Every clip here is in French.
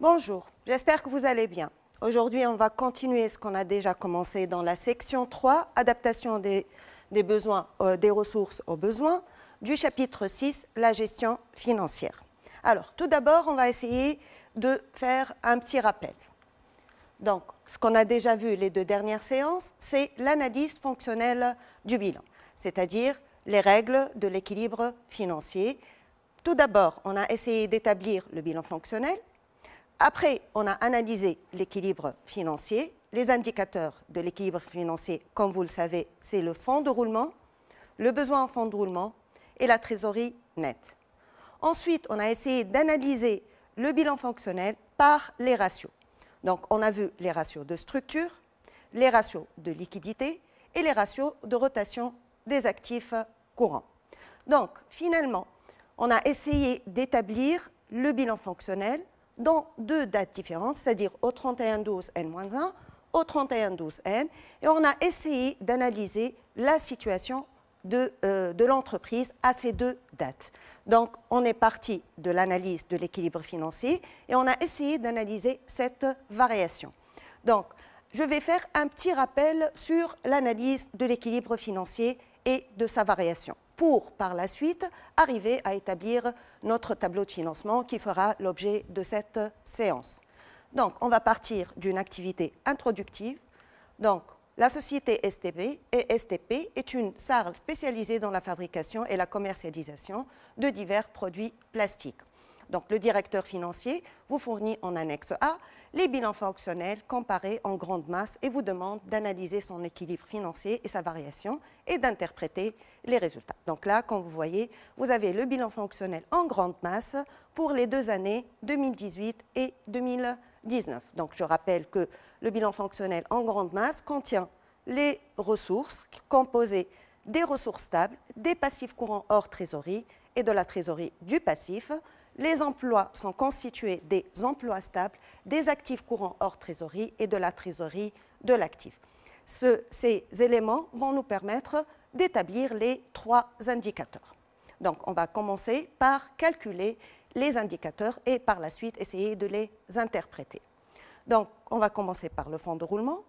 Bonjour, j'espère que vous allez bien. Aujourd'hui, on va continuer ce qu'on a déjà commencé dans la section 3, adaptation des besoins, des ressources aux besoins, du chapitre 6, la gestion financière. Alors, tout d'abord, on va essayer de faire un petit rappel. Donc, ce qu'on a déjà vu les deux dernières séances, c'est l'analyse fonctionnelle du bilan, c'est-à-dire les règles de l'équilibre financier. Tout d'abord, on a essayé d'établir le bilan fonctionnel. Après, on a analysé l'équilibre financier. Les indicateurs de l'équilibre financier, comme vous le savez, c'est le fonds de roulement, le besoin en fonds de roulement et la trésorerie nette. Ensuite, on a essayé d'analyser le bilan fonctionnel par les ratios. Donc, on a vu les ratios de structure, les ratios de liquidité et les ratios de rotation des actifs courants. Donc, finalement, on a essayé d'établir le bilan fonctionnel dans deux dates différentes, c'est-à-dire au 31-12N-1, au 31-12N, et on a essayé d'analyser la situation de l'entreprise à ces deux dates. Donc, on est parti de l'analyse de l'équilibre financier et on a essayé d'analyser cette variation. Donc, je vais faire un petit rappel sur l'analyse de l'équilibre financier et de sa variation, pour, par la suite, arriver à établir notre tableau de financement qui fera l'objet de cette séance. Donc, on va partir d'une activité introductive. Donc, la société STP est une SARL spécialisée dans la fabrication et la commercialisation de divers produits plastiques. Donc, le directeur financier vous fournit en annexe A les bilans fonctionnels comparés en grande masse et vous demande d'analyser son équilibre financier et sa variation et d'interpréter les résultats. Donc là, comme vous voyez, vous avez le bilan fonctionnel en grande masse pour les deux années 2018 et 2019. Donc je rappelle que le bilan fonctionnel en grande masse contient les ressources composées des ressources stables, des passifs courants hors trésorerie et de la trésorerie du passif. Les emplois sont constitués des emplois stables, des actifs courants hors trésorerie et de la trésorerie de l'actif. Ces éléments vont nous permettre d'établir les trois indicateurs. Donc, on va commencer par calculer les indicateurs et par la suite essayer de les interpréter. Donc, on va commencer par le fonds de roulement.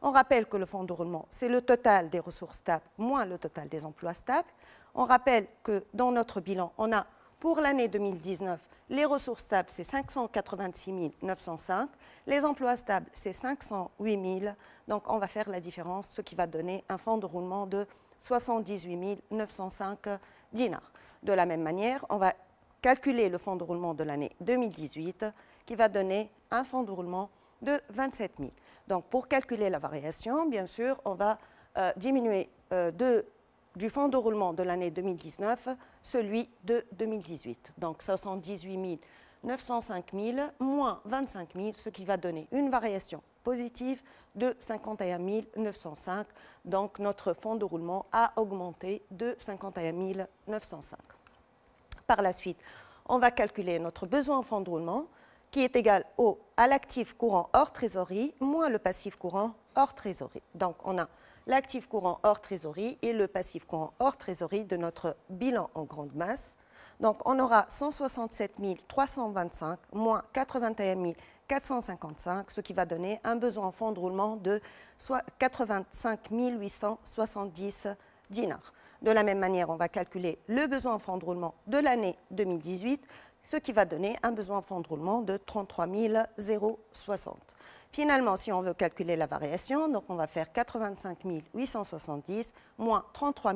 On rappelle que le fonds de roulement, c'est le total des ressources stables moins le total des emplois stables. On rappelle que dans notre bilan, on a pour l'année 2019, les ressources stables, c'est 586 905. Les emplois stables, c'est 508 000. Donc, on va faire la différence, ce qui va donner un fonds de roulement de 78 905 dinars. De la même manière, on va calculer le fonds de roulement de l'année 2018, qui va donner un fonds de roulement de 27 000. Donc, pour calculer la variation, bien sûr, on va diminuer du fonds de roulement de l'année 2019, celui de 2018. Donc 78 905 000 moins 25 000, ce qui va donner une variation positive de 51 905. Donc notre fonds de roulement a augmenté de 51 905. Par la suite, on va calculer notre besoin en fonds de roulement qui est égal à l'actif courant hors trésorerie moins le passif courant hors trésorerie. Donc on a l'actif courant hors trésorerie et le passif courant hors trésorerie de notre bilan en grande masse. Donc, on aura 167 325 moins 81 455, ce qui va donner un besoin en fonds de roulement de 85 870 dinars. De la même manière, on va calculer le besoin en fonds de roulement de l'année 2018, ce qui va donner un besoin en fonds de roulement de 33 060. Finalement, si on veut calculer la variation, donc on va faire 85 870 moins 33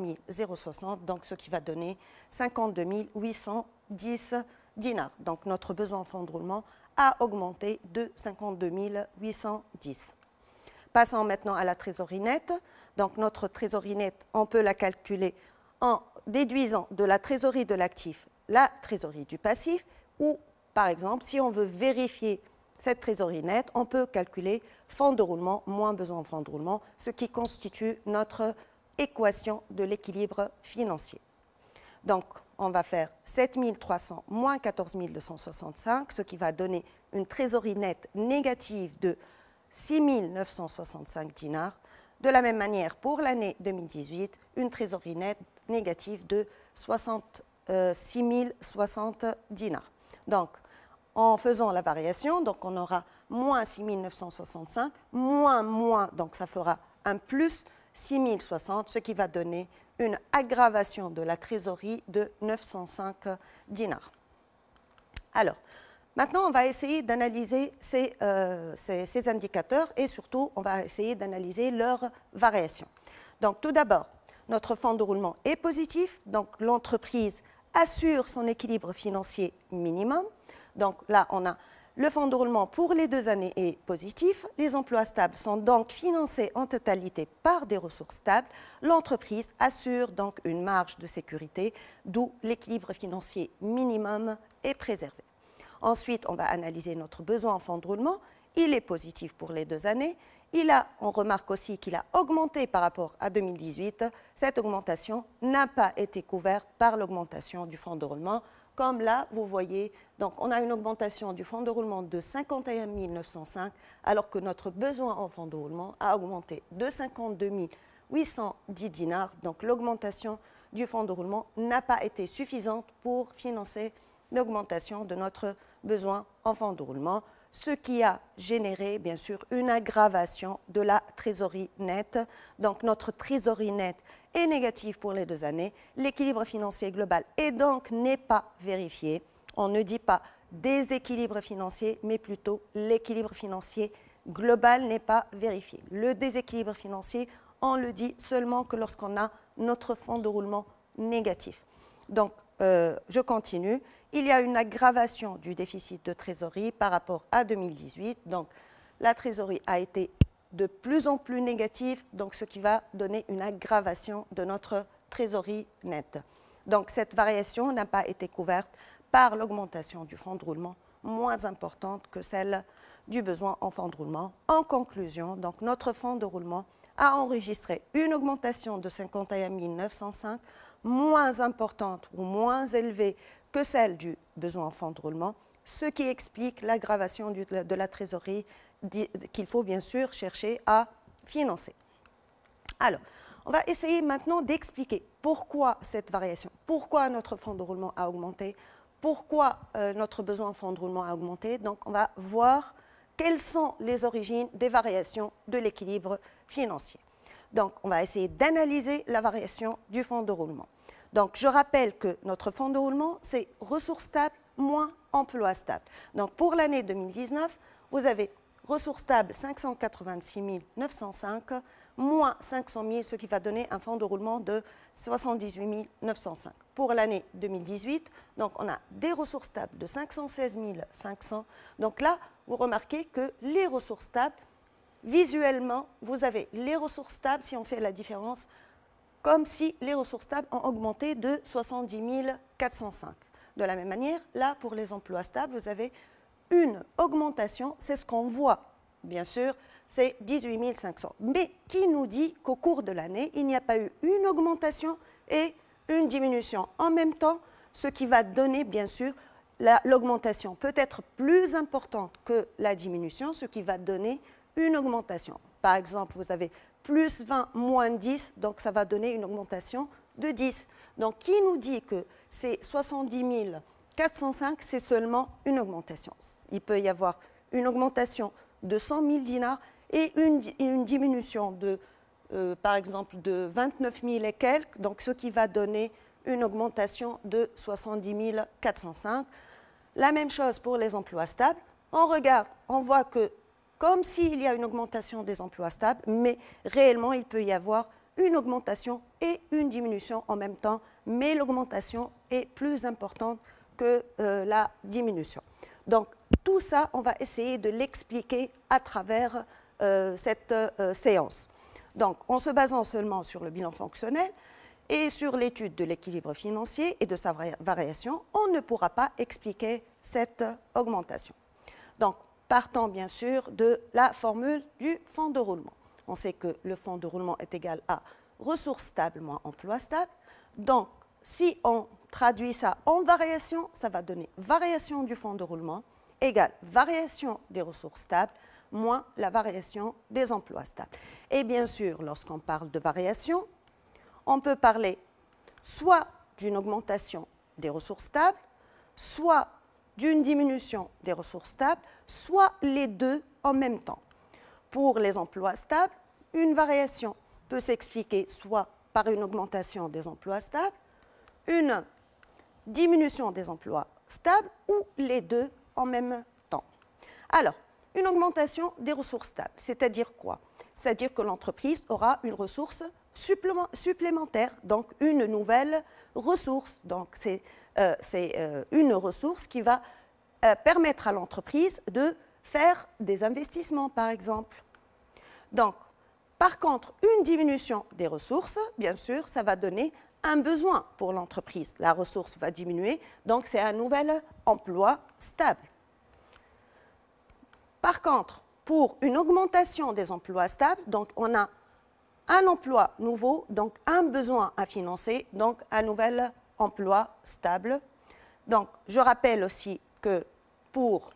060, donc ce qui va donner 52 810 dinars. Donc notre besoin en fonds de roulement a augmenté de 52 810. Passons maintenant à la trésorerie nette. Donc notre trésorerie nette, on peut la calculer en déduisant de la trésorerie de l'actif la trésorerie du passif ou, par exemple, si on veut vérifier cette trésorerie nette, on peut calculer fonds de roulement moins besoin en fonds de roulement, ce qui constitue notre équation de l'équilibre financier. Donc, on va faire 7 300 moins 14 265, ce qui va donner une trésorerie nette négative de 6 965 dinars. De la même manière, pour l'année 2018, une trésorerie nette négative de 66 060 dinars. Donc, en faisant la variation, donc on aura moins 6 965, moins, donc ça fera un plus 6 060, ce qui va donner une aggravation de la trésorerie de 905 dinars. Alors, maintenant, on va essayer d'analyser ces indicateurs et surtout, on va essayer d'analyser leurs variations. Donc, tout d'abord, notre fonds de roulement est positif, donc l'entreprise assure son équilibre financier minimum. Donc là, on a le fonds de roulement pour les 2 années est positif. Les emplois stables sont donc financés en totalité par des ressources stables. L'entreprise assure donc une marge de sécurité, d'où l'équilibre financier minimum est préservé. Ensuite, on va analyser notre besoin en fonds de roulement. Il est positif pour les 2 années. On remarque aussi qu'il a augmenté par rapport à 2018. Cette augmentation n'a pas été couverte par l'augmentation du fonds de roulement. Comme là, vous voyez, donc on a une augmentation du fonds de roulement de 51 905, alors que notre besoin en fonds de roulement a augmenté de 52 810 dinars. Donc l'augmentation du fonds de roulement n'a pas été suffisante pour financer l'augmentation de notre besoin en fonds de roulement, ce qui a généré, bien sûr, une aggravation de la trésorerie nette. Donc, notre trésorerie nette est négative pour les 2 années. L'équilibre financier global n'est pas vérifié. On ne dit pas déséquilibre financier, mais plutôt l'équilibre financier global n'est pas vérifié. Le déséquilibre financier, on le dit seulement que lorsqu'on a notre fonds de roulement négatif. Donc, je continue. Il y a une aggravation du déficit de trésorerie par rapport à 2018. Donc, la trésorerie a été de plus en plus négative, donc ce qui va donner une aggravation de notre trésorerie nette. Donc, cette variation n'a pas été couverte par l'augmentation du fonds de roulement moins importante que celle du besoin en fonds de roulement. En conclusion, donc, notre fonds de roulement a enregistré une augmentation de 51 905, moins importante ou moins élevée que celle du besoin en fonds de roulement, ce qui explique l'aggravation de la trésorerie qu'il faut bien sûr chercher à financer. Alors, on va essayer maintenant d'expliquer pourquoi cette variation, pourquoi notre fonds de roulement a augmenté, pourquoi notre besoin en fonds de roulement a augmenté. Donc, on va voir quelles sont les origines des variations de l'équilibre financier. Donc, on va essayer d'analyser la variation du fonds de roulement. Donc, je rappelle que notre fonds de roulement, c'est ressources stables moins emploi stable. Donc, pour l'année 2019, vous avez ressources stables 586 905 moins 500 000, ce qui va donner un fonds de roulement de 78 905. Pour l'année 2018, donc, on a des ressources stables de 516 500. Donc là, vous remarquez que les ressources stables, visuellement, vous avez les ressources stables, si on fait la différence, comme si les ressources stables ont augmenté de 70 405. De la même manière, là, pour les emplois stables, vous avez une augmentation, c'est ce qu'on voit, bien sûr, c'est 18 500. Mais qui nous dit qu'au cours de l'année, il n'y a pas eu une augmentation et une diminution en même temps, ce qui va donner, bien sûr, l'augmentation peut être plus importante que la diminution, ce qui va donner une augmentation. Par exemple, vous avez plus 20, moins 10, donc ça va donner une augmentation de 10. Donc, qui nous dit que c'est 70 405, c'est seulement une augmentation. Il peut y avoir une augmentation de 100 000 dinars et une diminution de, par exemple, de 29 000 et quelques, donc ce qui va donner une augmentation de 70 405. La même chose pour les emplois stables. On regarde, on voit que comme s'il y a une augmentation des emplois stables, mais réellement, il peut y avoir une augmentation et une diminution en même temps, mais l'augmentation est plus importante que la diminution. Donc, tout ça, on va essayer de l'expliquer à travers cette séance. Donc, en se basant seulement sur le bilan fonctionnel et sur l'étude de l'équilibre financier et de sa variation, on ne pourra pas expliquer cette augmentation. Donc, partant bien sûr de la formule du fonds de roulement. On sait que le fonds de roulement est égal à ressources stables moins emploi stable. Donc, si on traduit ça en variation, ça va donner variation du fonds de roulement égale variation des ressources stables moins la variation des emplois stables. Et bien sûr, lorsqu'on parle de variation, on peut parler soit d'une augmentation des ressources stables, soit d'une diminution des ressources stables, soit les deux en même temps. Pour les emplois stables, une variation peut s'expliquer soit par une augmentation des emplois stables, une diminution des emplois stables ou les deux en même temps. Alors, une augmentation des ressources stables, c'est-à-dire quoi? C'est-à-dire que l'entreprise aura une ressource supplémentaire, donc une nouvelle ressource. Donc, c'est une ressource qui va permettre à l'entreprise de faire des investissements, par exemple. Donc, par contre, une diminution des ressources, bien sûr, ça va donner un besoin pour l'entreprise. La ressource va diminuer, donc c'est un nouvel emploi stable. Par contre, pour une augmentation des emplois stables, donc on a un emploi nouveau, donc un besoin à financer, donc un nouvel emploi stable. Donc, je rappelle aussi que pour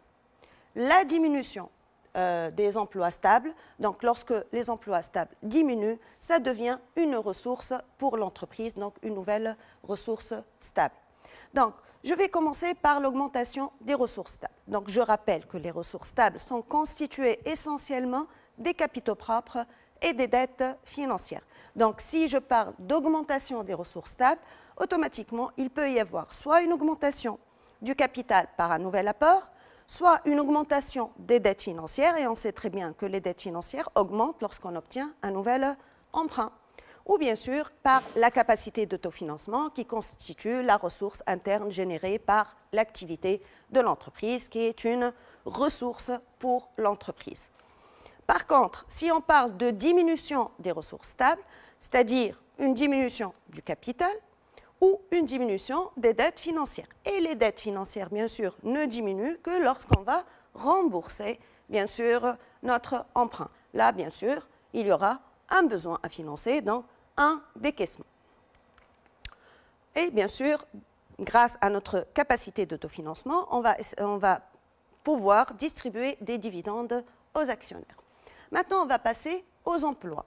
la diminution des emplois stables, donc lorsque les emplois stables diminuent, ça devient une ressource pour l'entreprise, donc une nouvelle ressource stable. Donc, je vais commencer par l'augmentation des ressources stables. Donc, je rappelle que les ressources stables sont constituées essentiellement des capitaux propres et des dettes financières. Donc, si je parle d'augmentation des ressources stables, automatiquement, il peut y avoir soit une augmentation du capital par un nouvel apport, soit une augmentation des dettes financières, et on sait très bien que les dettes financières augmentent lorsqu'on obtient un nouvel emprunt, ou bien sûr par la capacité d'autofinancement qui constitue la ressource interne générée par l'activité de l'entreprise, qui est une ressource pour l'entreprise. Par contre, si on parle de diminution des ressources stables, c'est-à-dire une diminution du capital, ou une diminution des dettes financières. Et les dettes financières, bien sûr, ne diminuent que lorsqu'on va rembourser, bien sûr, notre emprunt. Là, bien sûr, il y aura un besoin à financer, donc un décaissement. Et bien sûr, grâce à notre capacité d'autofinancement, on va pouvoir distribuer des dividendes aux actionnaires. Maintenant, on va passer aux emplois.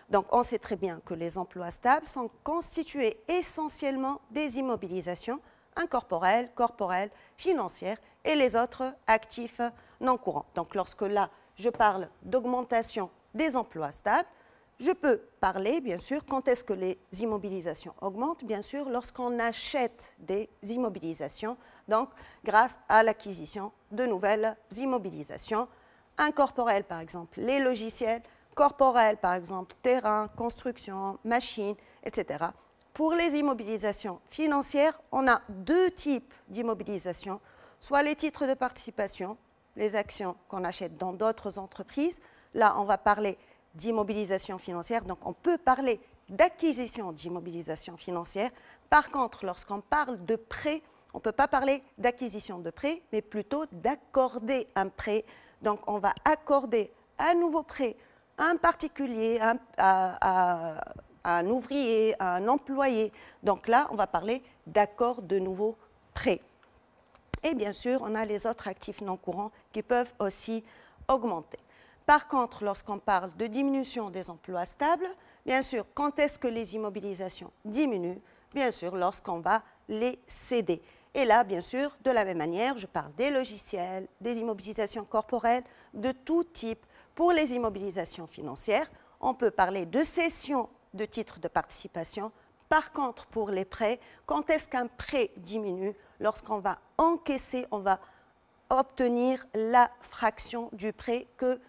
Donc, on sait très bien que les emplois stables sont constitués essentiellement des immobilisations incorporelles, corporelles, financières et les autres actifs non courants. Donc, lorsque là, je parle d'augmentation des emplois stables, je peux parler, bien sûr, quand est-ce que les immobilisations augmentent? Bien sûr, lorsqu'on achète des immobilisations, donc grâce à l'acquisition de nouvelles immobilisations incorporelles, par exemple, les logiciels, corporelles, par exemple, terrain, construction, machines, etc. Pour les immobilisations financières, on a deux types d'immobilisation, soit les titres de participation, les actions qu'on achète dans d'autres entreprises. Là, on va parler d'immobilisation financière, donc on peut parler d'acquisition d'immobilisation financière. Par contre, lorsqu'on parle de prêt, on ne peut pas parler d'acquisition de prêt, mais plutôt d'accorder un prêt. Donc, on va accorder un nouveau prêt à un particulier, à un ouvrier, à un employé. Donc là, on va parler d'accord de nouveaux prêts. Et bien sûr, on a les autres actifs non courants qui peuvent aussi augmenter. Par contre, lorsqu'on parle de diminution des emplois stables, bien sûr, quand est-ce que les immobilisations diminuent? Bien sûr, lorsqu'on va les céder. Et là, bien sûr, de la même manière, je parle des logiciels, des immobilisations corporelles, de tout type. Pour les immobilisations financières, on peut parler de cession de titres de participation. Par contre, pour les prêts, quand est-ce qu'un prêt diminue? Lorsqu'on va encaisser, on va obtenir la fraction du prêt que,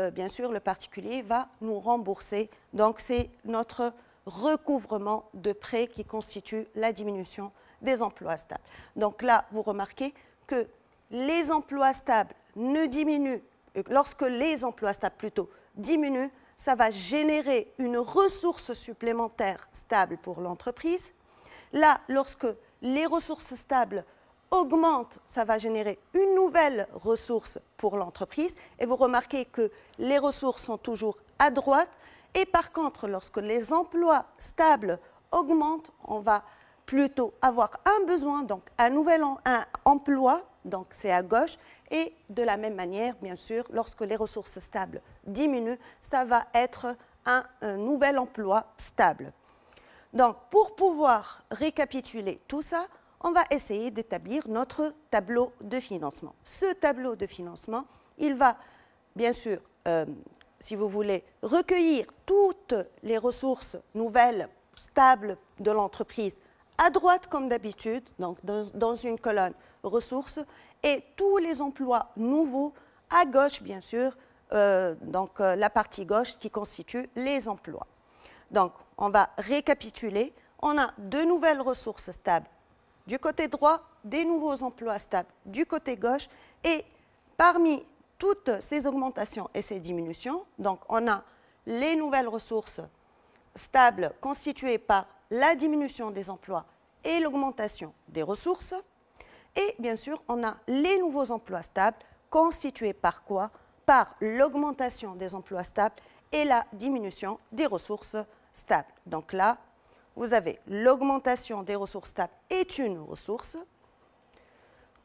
bien sûr, le particulier va nous rembourser. Donc, c'est notre recouvrement de prêts qui constitue la diminution des emplois stables. Donc là, vous remarquez que les emplois stables ne diminuent. Lorsque les emplois stables plutôt diminuent, ça va générer une ressource supplémentaire stable pour l'entreprise. Là, lorsque les ressources stables augmentent, ça va générer une nouvelle ressource pour l'entreprise. Et vous remarquez que les ressources sont toujours à droite. Et par contre, lorsque les emplois stables augmentent, on va plutôt avoir un besoin, donc un nouvel emploi, donc c'est à gauche. Et de la même manière, bien sûr, lorsque les ressources stables diminuent, ça va être un nouvel emploi stable. Donc, pour pouvoir récapituler tout ça, on va essayer d'établir notre tableau de financement. Ce tableau de financement, il va bien sûr, si vous voulez, recueillir toutes les ressources nouvelles, stables de l'entreprise, à droite comme d'habitude, donc dans une colonne ressources, et tous les emplois nouveaux à gauche, bien sûr, la partie gauche qui constitue les emplois. Donc, on va récapituler. On a de nouvelles ressources stables du côté droit, des nouveaux emplois stables du côté gauche, et parmi toutes ces augmentations et ces diminutions, donc on a les nouvelles ressources stables constituées par la diminution des emplois et l'augmentation des ressources. Et bien sûr, on a les nouveaux emplois stables constitués par quoi? Par l'augmentation des emplois stables et la diminution des ressources stables. Donc là, vous avez l'augmentation des ressources stables est une ressource.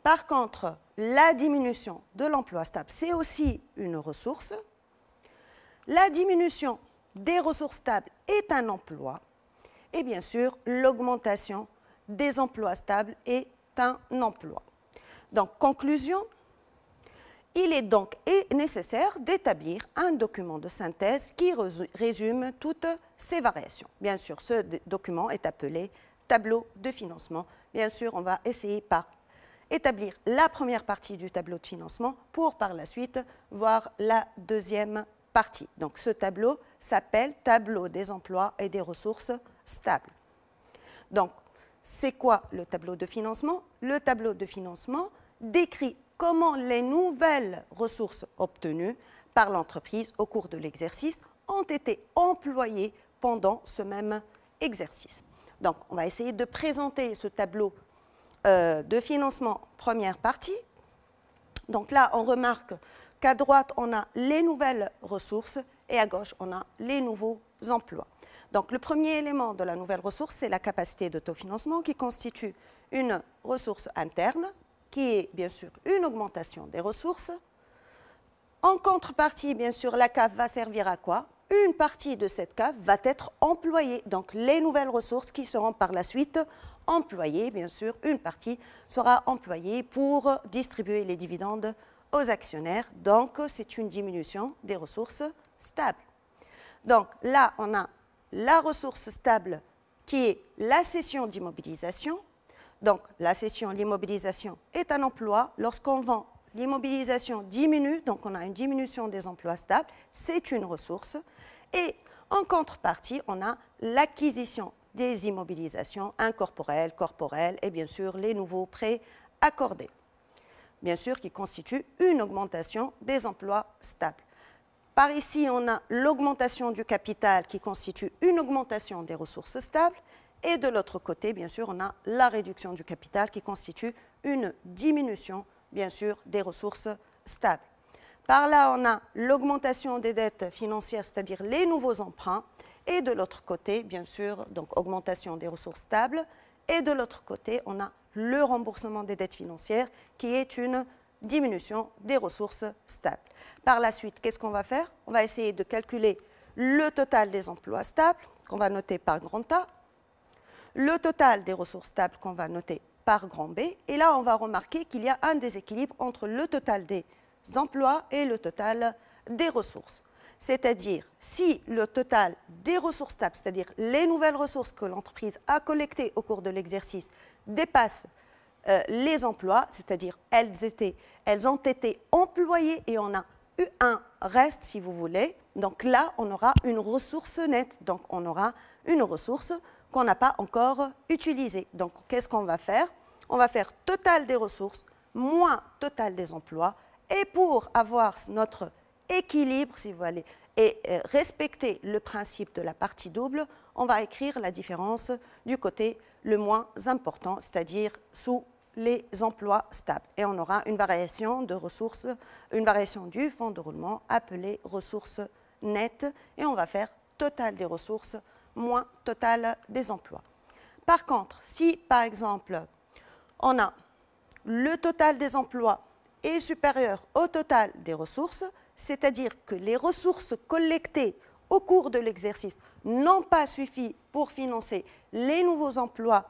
Par contre, la diminution de l'emploi stable, c'est aussi une ressource. La diminution des ressources stables est un emploi. Et bien sûr, l'augmentation des emplois stables est un emploi. Donc, conclusion, il est donc nécessaire d'établir un document de synthèse qui résume toutes ces variations. Bien sûr, ce document est appelé tableau de financement. Bien sûr, on va essayer par établir la première partie du tableau de financement pour par la suite voir la deuxième partie. Donc, ce tableau s'appelle tableau des emplois et des ressources stables. Donc, c'est quoi le tableau de financement? Le tableau de financement décrit comment les nouvelles ressources obtenues par l'entreprise au cours de l'exercice ont été employées pendant ce même exercice. Donc, on va essayer de présenter ce tableau de financement première partie. Donc là, on remarque qu'à droite, on a les nouvelles ressources et à gauche, on a les nouveaux emplois. Donc, le premier élément de la nouvelle ressource, c'est la capacité d'autofinancement qui constitue une ressource interne qui est bien sûr une augmentation des ressources. En contrepartie, bien sûr, la CAF va servir à quoi? Une partie de cette CAF va être employée. Donc, les nouvelles ressources qui seront par la suite employées, bien sûr, une partie sera employée pour distribuer les dividendes aux actionnaires. Donc, c'est une diminution des ressources stables. Donc, là, on a la ressource stable qui est la cession d'immobilisation. Donc, la cession, l'immobilisation est un emploi. Lorsqu'on vend, l'immobilisation diminue, donc on a une diminution des emplois stables, c'est une ressource. Et en contrepartie, on a l'acquisition des immobilisations incorporelles, corporelles et bien sûr les nouveaux prêts accordés. Bien sûr, qui constituent une augmentation des emplois stables. Par ici, on a l'augmentation du capital qui constitue une augmentation des ressources stables. Et de l'autre côté, bien sûr, on a la réduction du capital qui constitue une diminution, bien sûr, des ressources stables. Par là, on a l'augmentation des dettes financières, c'est-à-dire les nouveaux emprunts. Et de l'autre côté, bien sûr, donc augmentation des ressources stables. Et de l'autre côté, on a le remboursement des dettes financières qui est une diminution des ressources stables. Par la suite, qu'est-ce qu'on va faire? On va essayer de calculer le total des emplois stables, qu'on va noter par grand A, le total des ressources stables qu'on va noter par grand B. Et là, on va remarquer qu'il y a un déséquilibre entre le total des emplois et le total des ressources. C'est-à-dire, si le total des ressources stables, c'est-à-dire les nouvelles ressources que l'entreprise a collectées au cours de l'exercice, dépasse les emplois, c'est-à-dire elles ont été employées et on a eu un reste, si vous voulez. Donc là, on aura une ressource nette. Donc on aura une ressource qu'on n'a pas encore utilisée. Donc qu'est-ce qu'on va faire? On va faire total des ressources moins total des emplois. Et pour avoir notre équilibre, si vous voulez, et respecter le principe de la partie double, on va écrire la différence du côté le moins important, c'est-à-dire sous les emplois stables. Et on aura une variation de ressources, une variation du fonds de roulement appelée ressources nettes. Et on va faire total des ressources moins total des emplois. Par contre, si par exemple, on a le total des emplois est supérieur au total des ressources, c'est-à-dire que les ressources collectées au cours de l'exercice n'ont pas suffi pour financer les nouveaux emplois,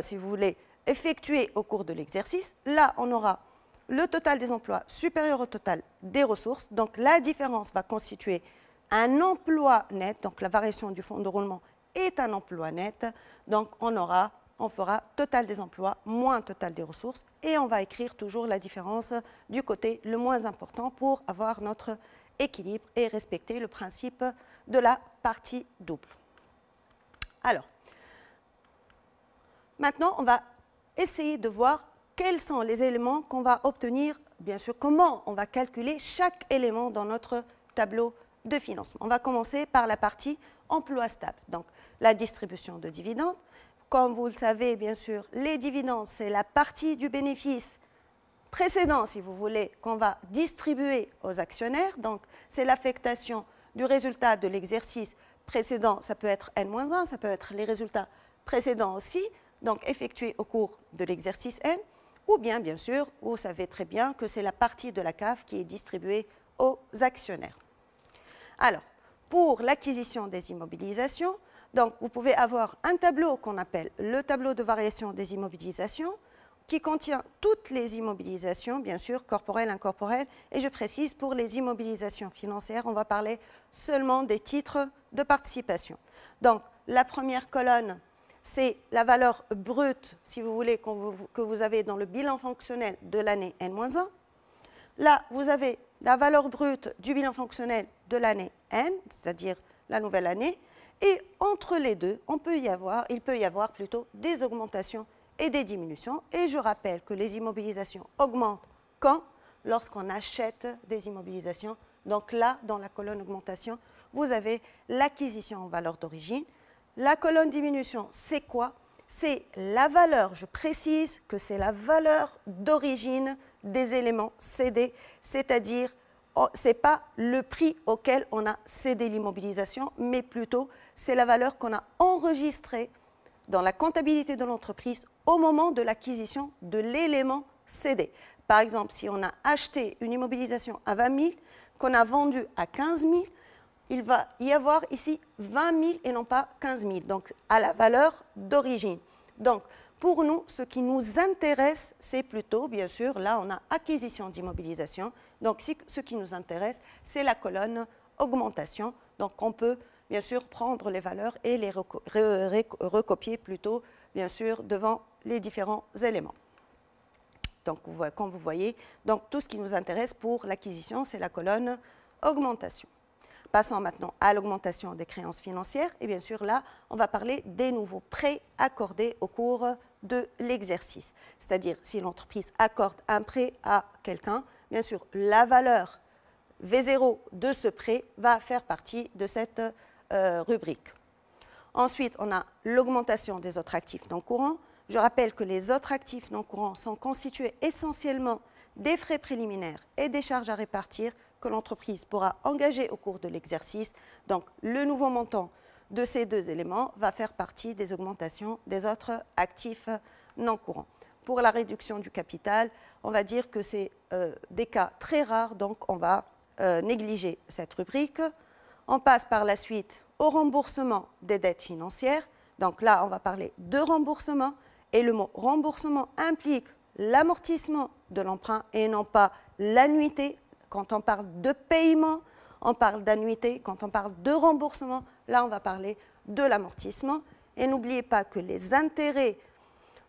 si vous voulez, effectués au cours de l'exercice. Là, on aura le total des emplois supérieur au total des ressources. Donc, la différence va constituer un emploi net. Donc, la variation du fonds de roulement est un emploi net. Donc, on fera total des emplois moins total des ressources. Et on va écrire toujours la différence du côté le moins important pour avoir notre équilibre et respecter le principe de la partie double. Alors, maintenant, on va essayer de voir quels sont les éléments qu'on va obtenir, bien sûr, comment on va calculer chaque élément dans notre tableau de financement. On va commencer par la partie emploi stable, donc la distribution de dividendes. Comme vous le savez, bien sûr, les dividendes, c'est la partie du bénéfice précédent, si vous voulez, qu'on va distribuer aux actionnaires. Donc, c'est l'affectation du résultat de l'exercice précédent. Ça peut être N-1, ça peut être les résultats précédents aussi, donc effectués au cours de l'exercice N, ou bien sûr, vous savez très bien que c'est la partie de la CAF qui est distribuée aux actionnaires. Alors, pour l'acquisition des immobilisations, donc vous pouvez avoir un tableau qu'on appelle le tableau de variation des immobilisations, qui contient toutes les immobilisations, bien sûr, corporelles, incorporelles, et je précise, pour les immobilisations financières, on va parler seulement des titres de participation. Donc, la première colonne, c'est la valeur brute, si vous voulez, que vous avez dans le bilan fonctionnel de l'année N-1. Là, vous avez la valeur brute du bilan fonctionnel de l'année N, c'est-à-dire la nouvelle année, et entre les deux, il peut y avoir plutôt des augmentations et des diminutions. Et je rappelle que les immobilisations augmentent quand? Lorsqu'on achète des immobilisations. Donc là, dans la colonne augmentation, vous avez l'acquisition en valeur d'origine. La colonne diminution, c'est quoi? C'est la valeur, je précise que c'est la valeur d'origine des éléments cédés, c'est-à-dire ce n'est pas le prix auquel on a cédé l'immobilisation, mais plutôt c'est la valeur qu'on a enregistrée dans la comptabilité de l'entreprise au moment de l'acquisition de l'élément cédé. Par exemple, si on a acheté une immobilisation à 20 000, qu'on a vendue à 15 000, il va y avoir ici 20 000 et non pas 15 000, donc à la valeur d'origine. Donc, pour nous, ce qui nous intéresse, c'est plutôt, bien sûr, là, on a acquisition d'immobilisation. Donc, ce qui nous intéresse, c'est la colonne augmentation. Donc, on peut, bien sûr, prendre les valeurs et les recopier plutôt, bien sûr, devant les différents éléments. Donc, comme vous voyez, donc, tout ce qui nous intéresse pour l'acquisition, c'est la colonne augmentation. Passons maintenant à l'augmentation des créances financières. Et bien sûr, là, on va parler des nouveaux prêts accordés au cours de l'exercice. C'est-à-dire, si l'entreprise accorde un prêt à quelqu'un, bien sûr, la valeur V0 de ce prêt va faire partie de cette rubrique. Ensuite, on a l'augmentation des autres actifs non courants. Je rappelle que les autres actifs non courants sont constitués essentiellement des frais préliminaires et des charges à répartir que l'entreprise pourra engager au cours de l'exercice. Donc, le nouveau montant de ces deux éléments va faire partie des augmentations des autres actifs non courants. Pour la réduction du capital, on va dire que c'est des cas très rares, donc on va négliger cette rubrique. On passe par la suite au remboursement des dettes financières. Donc là, on va parler de remboursement, et le mot remboursement implique l'amortissement de l'emprunt et non pas l'annuité. Quand on parle de paiement, on parle d'annuité. Quand on parle de remboursement, là, on va parler de l'amortissement. Et n'oubliez pas que les intérêts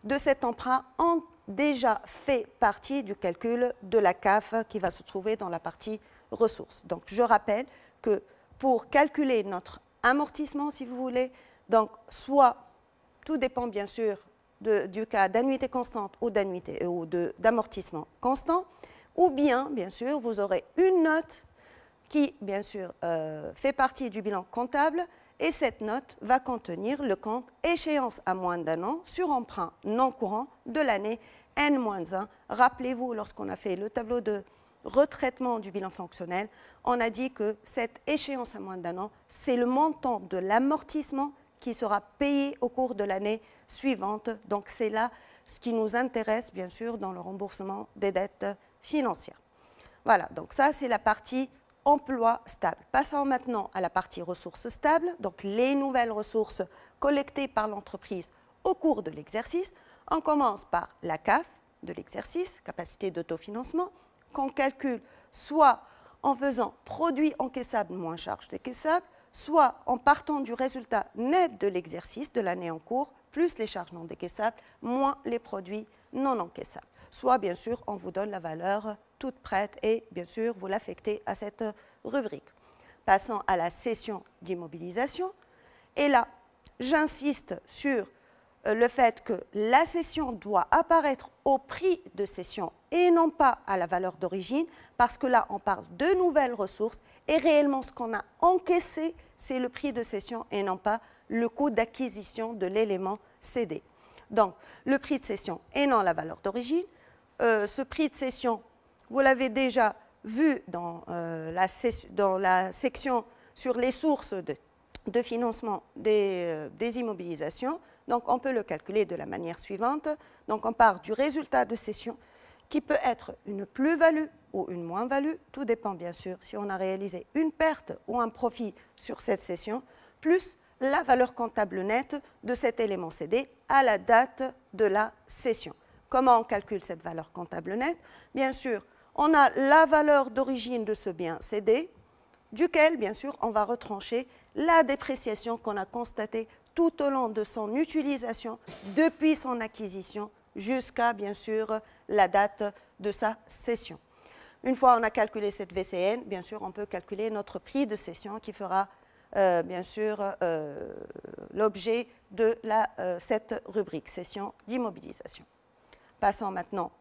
de cet emprunt ont déjà fait partie du calcul de la CAF qui va se trouver dans la partie ressources. Donc, je rappelle que pour calculer notre amortissement, si vous voulez, donc soit, tout dépend bien sûr du cas d'annuité constante ou d'amortissement constant, ou bien sûr, vous aurez une note qui, bien sûr, fait partie du bilan comptable, et cette note va contenir le compte échéance à moins d'un an sur emprunt non courant de l'année N-1. Rappelez-vous, lorsqu'on a fait le tableau de retraitement du bilan fonctionnel, on a dit que cette échéance à moins d'un an, c'est le montant de l'amortissement qui sera payé au cours de l'année suivante. Donc c'est là ce qui nous intéresse, bien sûr, dans le remboursement des dettes financières. Voilà, donc ça c'est la partie emploi stable. Passons maintenant à la partie ressources stables, donc les nouvelles ressources collectées par l'entreprise au cours de l'exercice. On commence par la CAF de l'exercice, capacité d'autofinancement, qu'on calcule soit en faisant produit encaissable moins charge décaissable, soit en partant du résultat net de l'exercice de l'année en cours, plus les charges non décaissables, moins les produits non encaissables. Soit, bien sûr, on vous donne la valeur toute prête et, bien sûr, vous l'affectez à cette rubrique. Passons à la cession d'immobilisation. Et là, j'insiste sur le fait que la cession doit apparaître au prix de cession et non pas à la valeur d'origine, parce que là, on parle de nouvelles ressources et réellement, ce qu'on a encaissé, c'est le prix de cession et non pas le coût d'acquisition de l'élément cédé. Donc, le prix de cession et non la valeur d'origine. Ce prix de cession, vous l'avez déjà vu dans la section sur les sources de financement des immobilisations. Donc, on peut le calculer de la manière suivante. Donc, on part du résultat de cession qui peut être une plus-value ou une moins-value. Tout dépend, bien sûr, si on a réalisé une perte ou un profit sur cette cession, plus la valeur comptable nette de cet élément cédé à la date de la cession. Comment on calcule cette valeur comptable nette? Bien sûr, on a la valeur d'origine de ce bien cédé, duquel, bien sûr, on va retrancher la dépréciation qu'on a constatée tout au long de son utilisation, depuis son acquisition jusqu'à, bien sûr, la date de sa cession. Une fois on a calculé cette VCN, bien sûr, on peut calculer notre prix de cession qui fera, bien sûr, l'objet de cette rubrique, cession d'immobilisation. Passons maintenant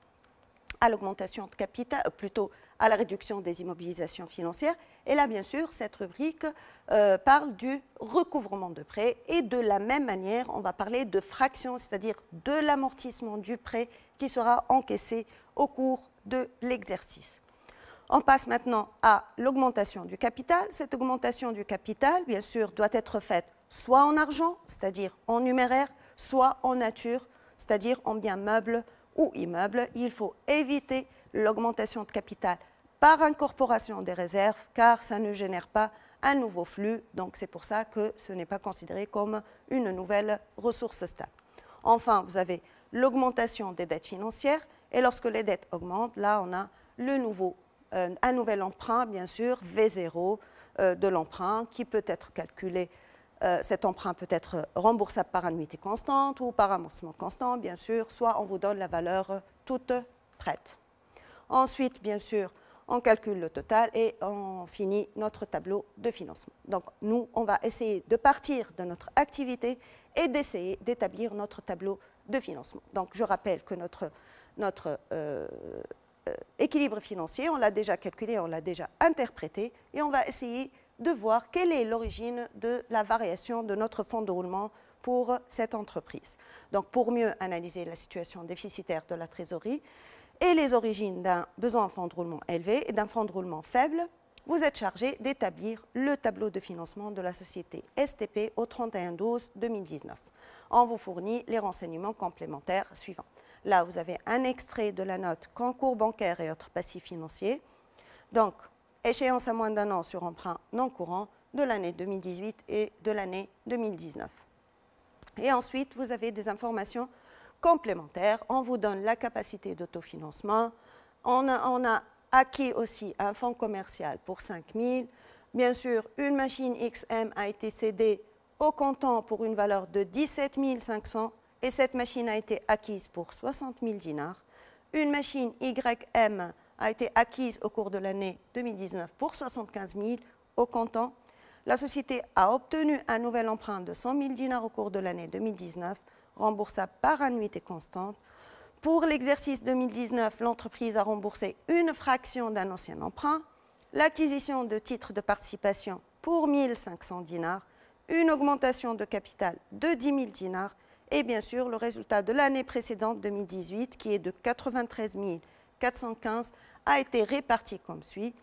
à l'augmentation de capital, plutôt à la réduction des immobilisations financières. Et là, bien sûr, cette rubrique parle du recouvrement de prêts et de la même manière, on va parler de fraction, c'est-à-dire de l'amortissement du prêt qui sera encaissé au cours de l'exercice. On passe maintenant à l'augmentation du capital. Cette augmentation du capital, bien sûr, doit être faite soit en argent, c'est-à-dire en numéraire, soit en nature, c'est-à-dire en biens meubles ou immeubles. Il faut éviter l'augmentation de capital par incorporation des réserves, car ça ne génère pas un nouveau flux. Donc, c'est pour ça que ce n'est pas considéré comme une nouvelle ressource stable. Enfin, vous avez l'augmentation des dettes financières. Et lorsque les dettes augmentent, là, on a un nouvel emprunt, bien sûr, V0 de l'emprunt, qui peut être calculé. Cet emprunt peut être remboursable par annuité constante ou par amortissement constant, bien sûr, soit on vous donne la valeur toute prête. Ensuite, bien sûr, on calcule le total et on finit notre tableau de financement. Donc, nous, on va essayer de partir de notre activité et d'essayer d'établir notre tableau de financement. Donc, je rappelle que notre équilibre financier, on l'a déjà calculé, on l'a déjà interprété et on va essayer de voir quelle est l'origine de la variation de notre fonds de roulement pour cette entreprise. Donc, pour mieux analyser la situation déficitaire de la trésorerie et les origines d'un besoin en fonds de roulement élevé et d'un fonds de roulement faible, vous êtes chargé d'établir le tableau de financement de la société STP au 31/12/2019. On vous fournit les renseignements complémentaires suivants. Là, vous avez un extrait de la note concours bancaire et autres passifs financiers. Donc, échéance à moins d'un an sur emprunt non courant de l'année 2018 et de l'année 2019. Et ensuite, vous avez des informations complémentaires. On vous donne la capacité d'autofinancement. On a acquis aussi un fonds commercial pour 5 000. Bien sûr, une machine XM a été cédée au comptant pour une valeur de 17 500 et cette machine a été acquise pour 60 000 dinars. Une machine YM a été acquise au cours de l'année 2019 pour 75 000 au comptant. La société a obtenu un nouvel emprunt de 100 000 dinars au cours de l'année 2019, remboursable par annuité constante. Pour l'exercice 2019, l'entreprise a remboursé une fraction d'un ancien emprunt, l'acquisition de titres de participation pour 1 500 dinars, une augmentation de capital de 10 000 dinars et bien sûr le résultat de l'année précédente 2018 qui est de 93 415 a été réparti comme suit.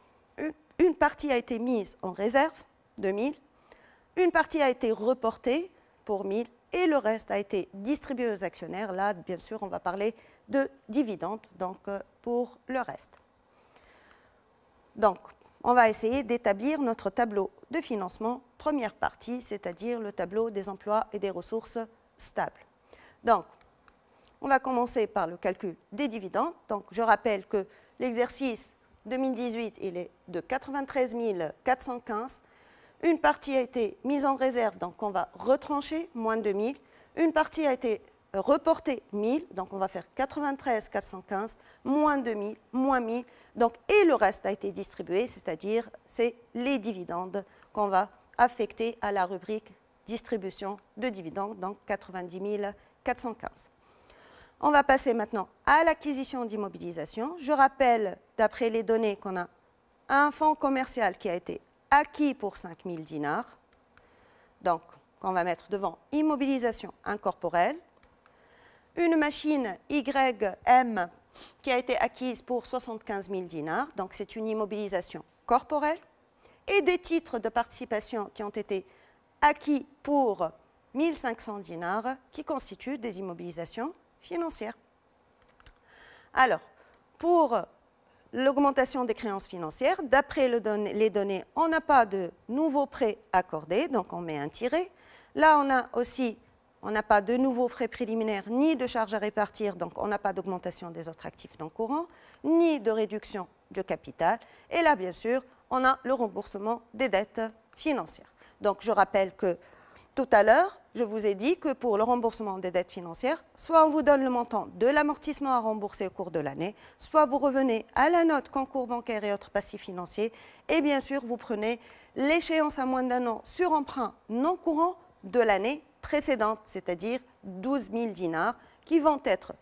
Une partie a été mise en réserve de 1 000, une partie a été reportée pour 1 000 et le reste a été distribué aux actionnaires. Là, bien sûr, on va parler de dividendes donc, pour le reste. Donc, on va essayer d'établir notre tableau de financement, première partie, c'est-à-dire le tableau des emplois et des ressources stables. Donc, On va commencer par le calcul des dividendes. Donc, je rappelle que l'exercice 2018, il est de 93 415. Une partie a été mise en réserve, donc on va retrancher, moins 2000. Une partie a été reportée, 1000, donc on va faire 93 415, moins 2000, moins 1000. Donc, et le reste a été distribué, c'est-à-dire c'est les dividendes qu'on va affecter à la rubrique distribution de dividendes, donc 90 415. On va passer maintenant à l'acquisition d'immobilisation. Je rappelle, d'après les données, qu'on a un fonds commercial qui a été acquis pour 5 000 dinars. Donc, on va mettre devant immobilisation incorporelle. Une machine YM qui a été acquise pour 75 000 dinars. Donc, c'est une immobilisation corporelle. Et des titres de participation qui ont été acquis pour 1500 dinars qui constituent des immobilisations financières. Alors, pour l'augmentation des créances financières, d'après les données, on n'a pas de nouveaux prêts accordés, donc on met un tiret. Là, on n'a pas de nouveaux frais préliminaires ni de charges à répartir, donc on n'a pas d'augmentation des autres actifs non courants, ni de réduction de capital. Et là, bien sûr, on a le remboursement des dettes financières. Donc, je rappelle que tout à l'heure, je vous ai dit que pour le remboursement des dettes financières, soit on vous donne le montant de l'amortissement à rembourser au cours de l'année, soit vous revenez à la note concours bancaire et autres passifs financiers, et bien sûr, vous prenez l'échéance à moins d'un an sur emprunt non courant de l'année précédente, c'est-à-dire 12 000 dinars, qui vont être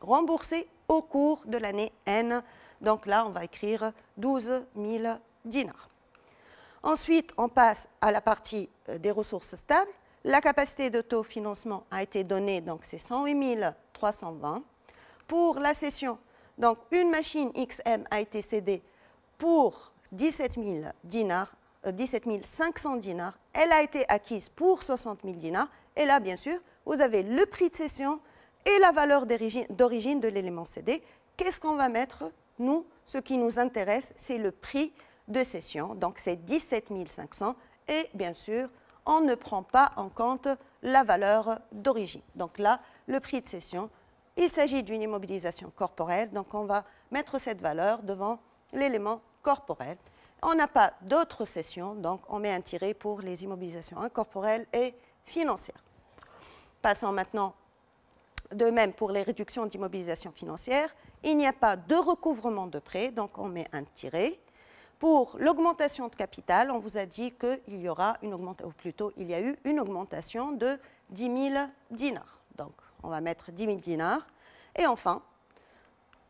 remboursés au cours de l'année N. Donc là, on va écrire 12 000 dinars. Ensuite, on passe à la partie des ressources stables. La capacité d'autofinancement a été donnée, donc c'est 108 320. Pour la cession, donc une machine XM a été cédée pour 17 500 dinars. Elle a été acquise pour 60 000 dinars. Et là, bien sûr, vous avez le prix de cession et la valeur d'origine de l'élément cédé. Qu'est-ce qu'on va mettre? Nous, ce qui nous intéresse, c'est le prix de cession, donc c'est 17 500 et bien sûr, on ne prend pas en compte la valeur d'origine. Donc là, le prix de cession, il s'agit d'une immobilisation corporelle, donc on va mettre cette valeur devant l'élément corporel. On n'a pas d'autres cessions, donc on met un tiret pour les immobilisations incorporelles et financières. Passons maintenant de même pour les réductions d'immobilisation financière. Il n'y a pas de recouvrement de prêt, donc on met un tiret. Pour l'augmentation de capital, on vous a dit qu'il y aura une augmentation, ou plutôt il y a eu une augmentation de 10 000 dinars. Donc on va mettre 10 000 dinars. Et enfin,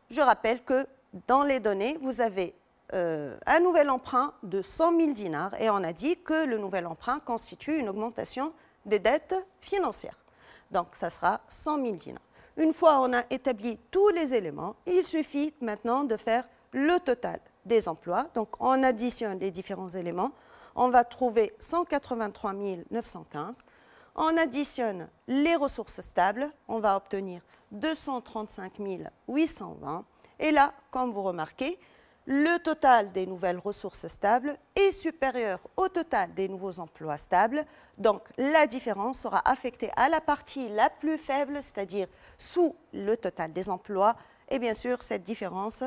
je rappelle que dans les données, vous avez un nouvel emprunt de 100 000 dinars et on a dit que le nouvel emprunt constitue une augmentation des dettes financières. Donc ça sera 100 000 dinars. Une fois on a établi tous les éléments, il suffit maintenant de faire le total des emplois. Donc, on additionne les différents éléments. On va trouver 183 915. On additionne les ressources stables. On va obtenir 235 820. Et là, comme vous remarquez, le total des nouvelles ressources stables est supérieur au total des nouveaux emplois stables. Donc, la différence sera affectée à la partie la plus faible, c'est-à-dire sous le total des emplois. Et bien sûr, cette différence,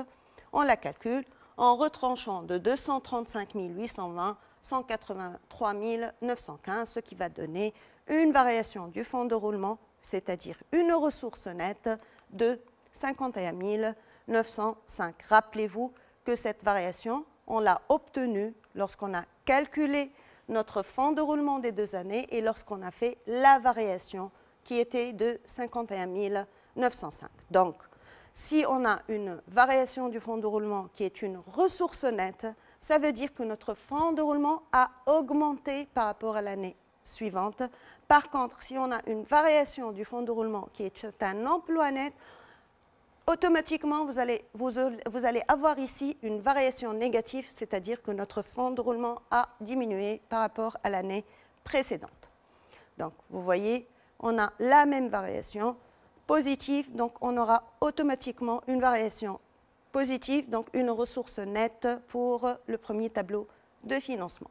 on la calcule en retranchant de 235 820, 183 915, ce qui va donner une variation du fonds de roulement, c'est-à-dire une ressource nette de 51 905. Rappelez-vous que cette variation, on l'a obtenue lorsqu'on a calculé notre fonds de roulement des 2 années et lorsqu'on a fait la variation qui était de 51 905. Donc, si on a une variation du fonds de roulement qui est une ressource nette, ça veut dire que notre fonds de roulement a augmenté par rapport à l'année suivante. Par contre, si on a une variation du fonds de roulement qui est un emploi net, automatiquement, vous allez avoir ici une variation négative, c'est-à-dire que notre fonds de roulement a diminué par rapport à l'année précédente. Donc, vous voyez, on a la même variation positive, donc on aura automatiquement une variation positive, donc une ressource nette pour le premier tableau de financement.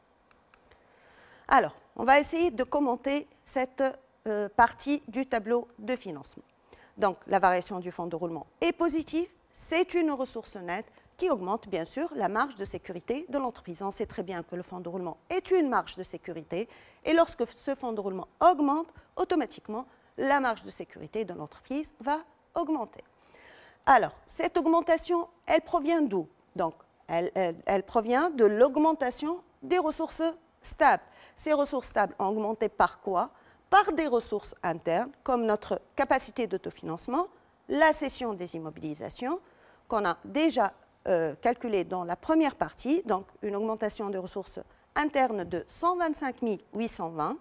Alors, on va essayer de commenter cette partie du tableau de financement. Donc, la variation du fonds de roulement est positive. C'est une ressource nette qui augmente, bien sûr, la marge de sécurité de l'entreprise. On sait très bien que le fonds de roulement est une marge de sécurité. Et lorsque ce fonds de roulement augmente, automatiquement, la marge de sécurité de l'entreprise va augmenter. Alors, cette augmentation, elle provient d'où? Donc, elle provient de l'augmentation des ressources stables. Ces ressources stables ont augmenté par quoi? Par des ressources internes, comme notre capacité d'autofinancement, la cession des immobilisations, qu'on a déjà calculée dans la première partie, donc une augmentation des ressources internes de 125 820,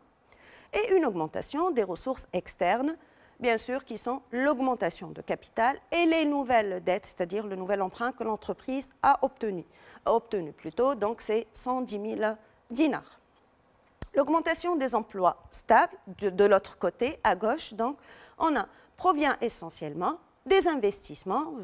et une augmentation des ressources externes, bien sûr, qui sont l'augmentation de capital et les nouvelles dettes, c'est-à-dire le nouvel emprunt que l'entreprise a obtenu plutôt, donc c'est 110 000 dinars. L'augmentation des emplois stables, de l'autre côté, à gauche, donc, provient essentiellement des investissements.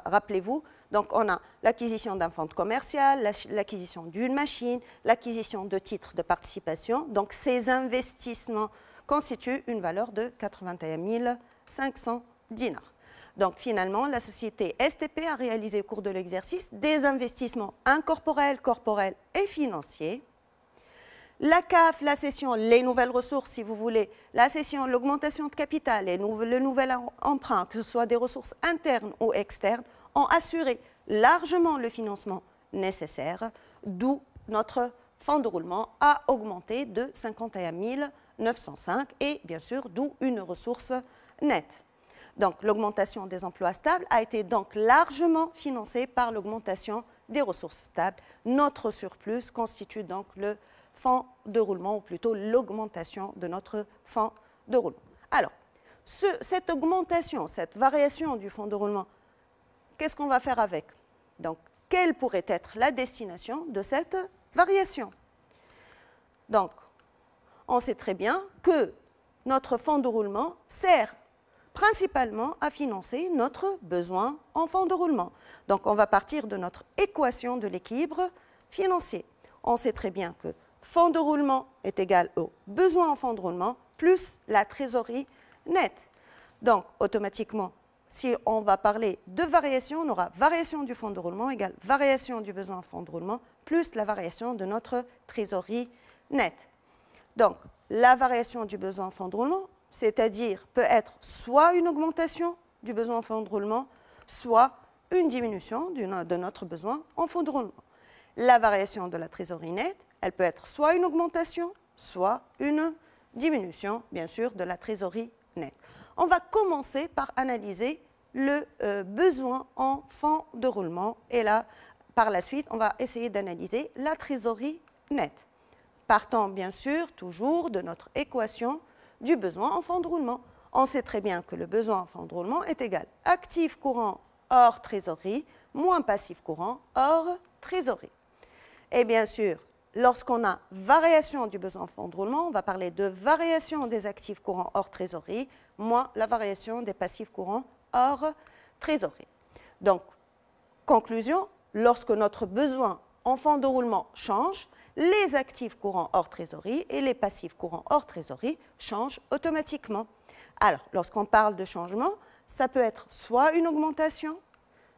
Rappelez-vous, donc on a l'acquisition d'un fonds commercial, l'acquisition d'une machine, l'acquisition de titres de participation. Donc ces investissements constituent une valeur de 81 500 dinars. Donc finalement, la société STP a réalisé au cours de l'exercice des investissements incorporels, corporels et financiers. La CAF, la cession, les nouvelles ressources, si vous voulez, la cession, l'augmentation de capital et le nouvel emprunt, que ce soit des ressources internes ou externes, ont assuré largement le financement nécessaire, d'où notre fonds de roulement a augmenté de 51 905 et bien sûr d'où une ressource nette. Donc l'augmentation des emplois stables a été donc largement financée par l'augmentation des ressources stables. Notre surplus constitue donc le fonds de roulement, ou plutôt l'augmentation de notre fonds de roulement. Alors, cette augmentation, cette variation du fonds de roulement, qu'est-ce qu'on va faire avec? Donc, quelle pourrait être la destination de cette variation? Donc, on sait très bien que notre fonds de roulement sert principalement à financer notre besoin en fonds de roulement. Donc, on va partir de notre équation de l'équilibre financier. On sait très bien que fonds de roulement est égal au besoin en fonds de roulement plus la trésorerie nette. Donc, automatiquement, si on va parler de variation, on aura variation du fonds de roulement égale variation du besoin en fonds de roulement plus la variation de notre trésorerie nette. Donc, la variation du besoin en fonds de roulement, c'est-à-dire peut être soit une augmentation du besoin en fonds de roulement, soit une diminution de notre besoin en fonds de roulement. La variation de la trésorerie nette, elle peut être soit une augmentation, soit une diminution, bien sûr, de la trésorerie nette. On va commencer par analyser le besoin en fonds de roulement et là, par la suite, on va essayer d'analyser la trésorerie nette. Partant, bien sûr, toujours de notre équation du besoin en fonds de roulement. On sait très bien que le besoin en fonds de roulement est égal à actif courant hors trésorerie moins passif courant hors trésorerie. Et bien sûr, lorsqu'on a variation du besoin en fonds de roulement, on va parler de variation des actifs courants hors trésorerie moins la variation des passifs courants hors trésorerie. Donc, conclusion, lorsque notre besoin en fonds de roulement change, les actifs courants hors trésorerie et les passifs courants hors trésorerie changent automatiquement. Alors, lorsqu'on parle de changement, ça peut être soit une augmentation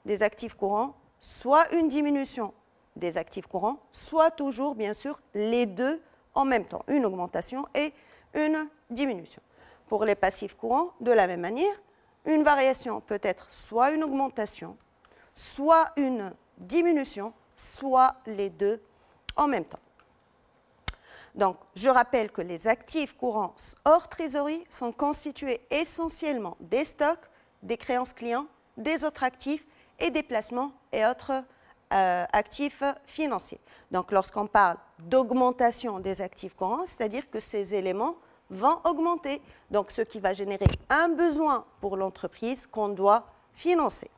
des actifs courants, soit une diminution des actifs courants, soit toujours, bien sûr, les deux en même temps, une augmentation et une diminution. Pour les passifs courants, de la même manière, une variation peut être soit une augmentation, soit une diminution, soit les deux en même temps. Donc, je rappelle que les actifs courants hors trésorerie sont constitués essentiellement des stocks, des créances clients, des autres actifs et des placements et autres actifs financiers. Donc, lorsqu'on parle d'augmentation des actifs courants, c'est-à-dire que ces éléments vont augmenter, donc ce qui va générer un besoin pour l'entreprise qu'on doit financer.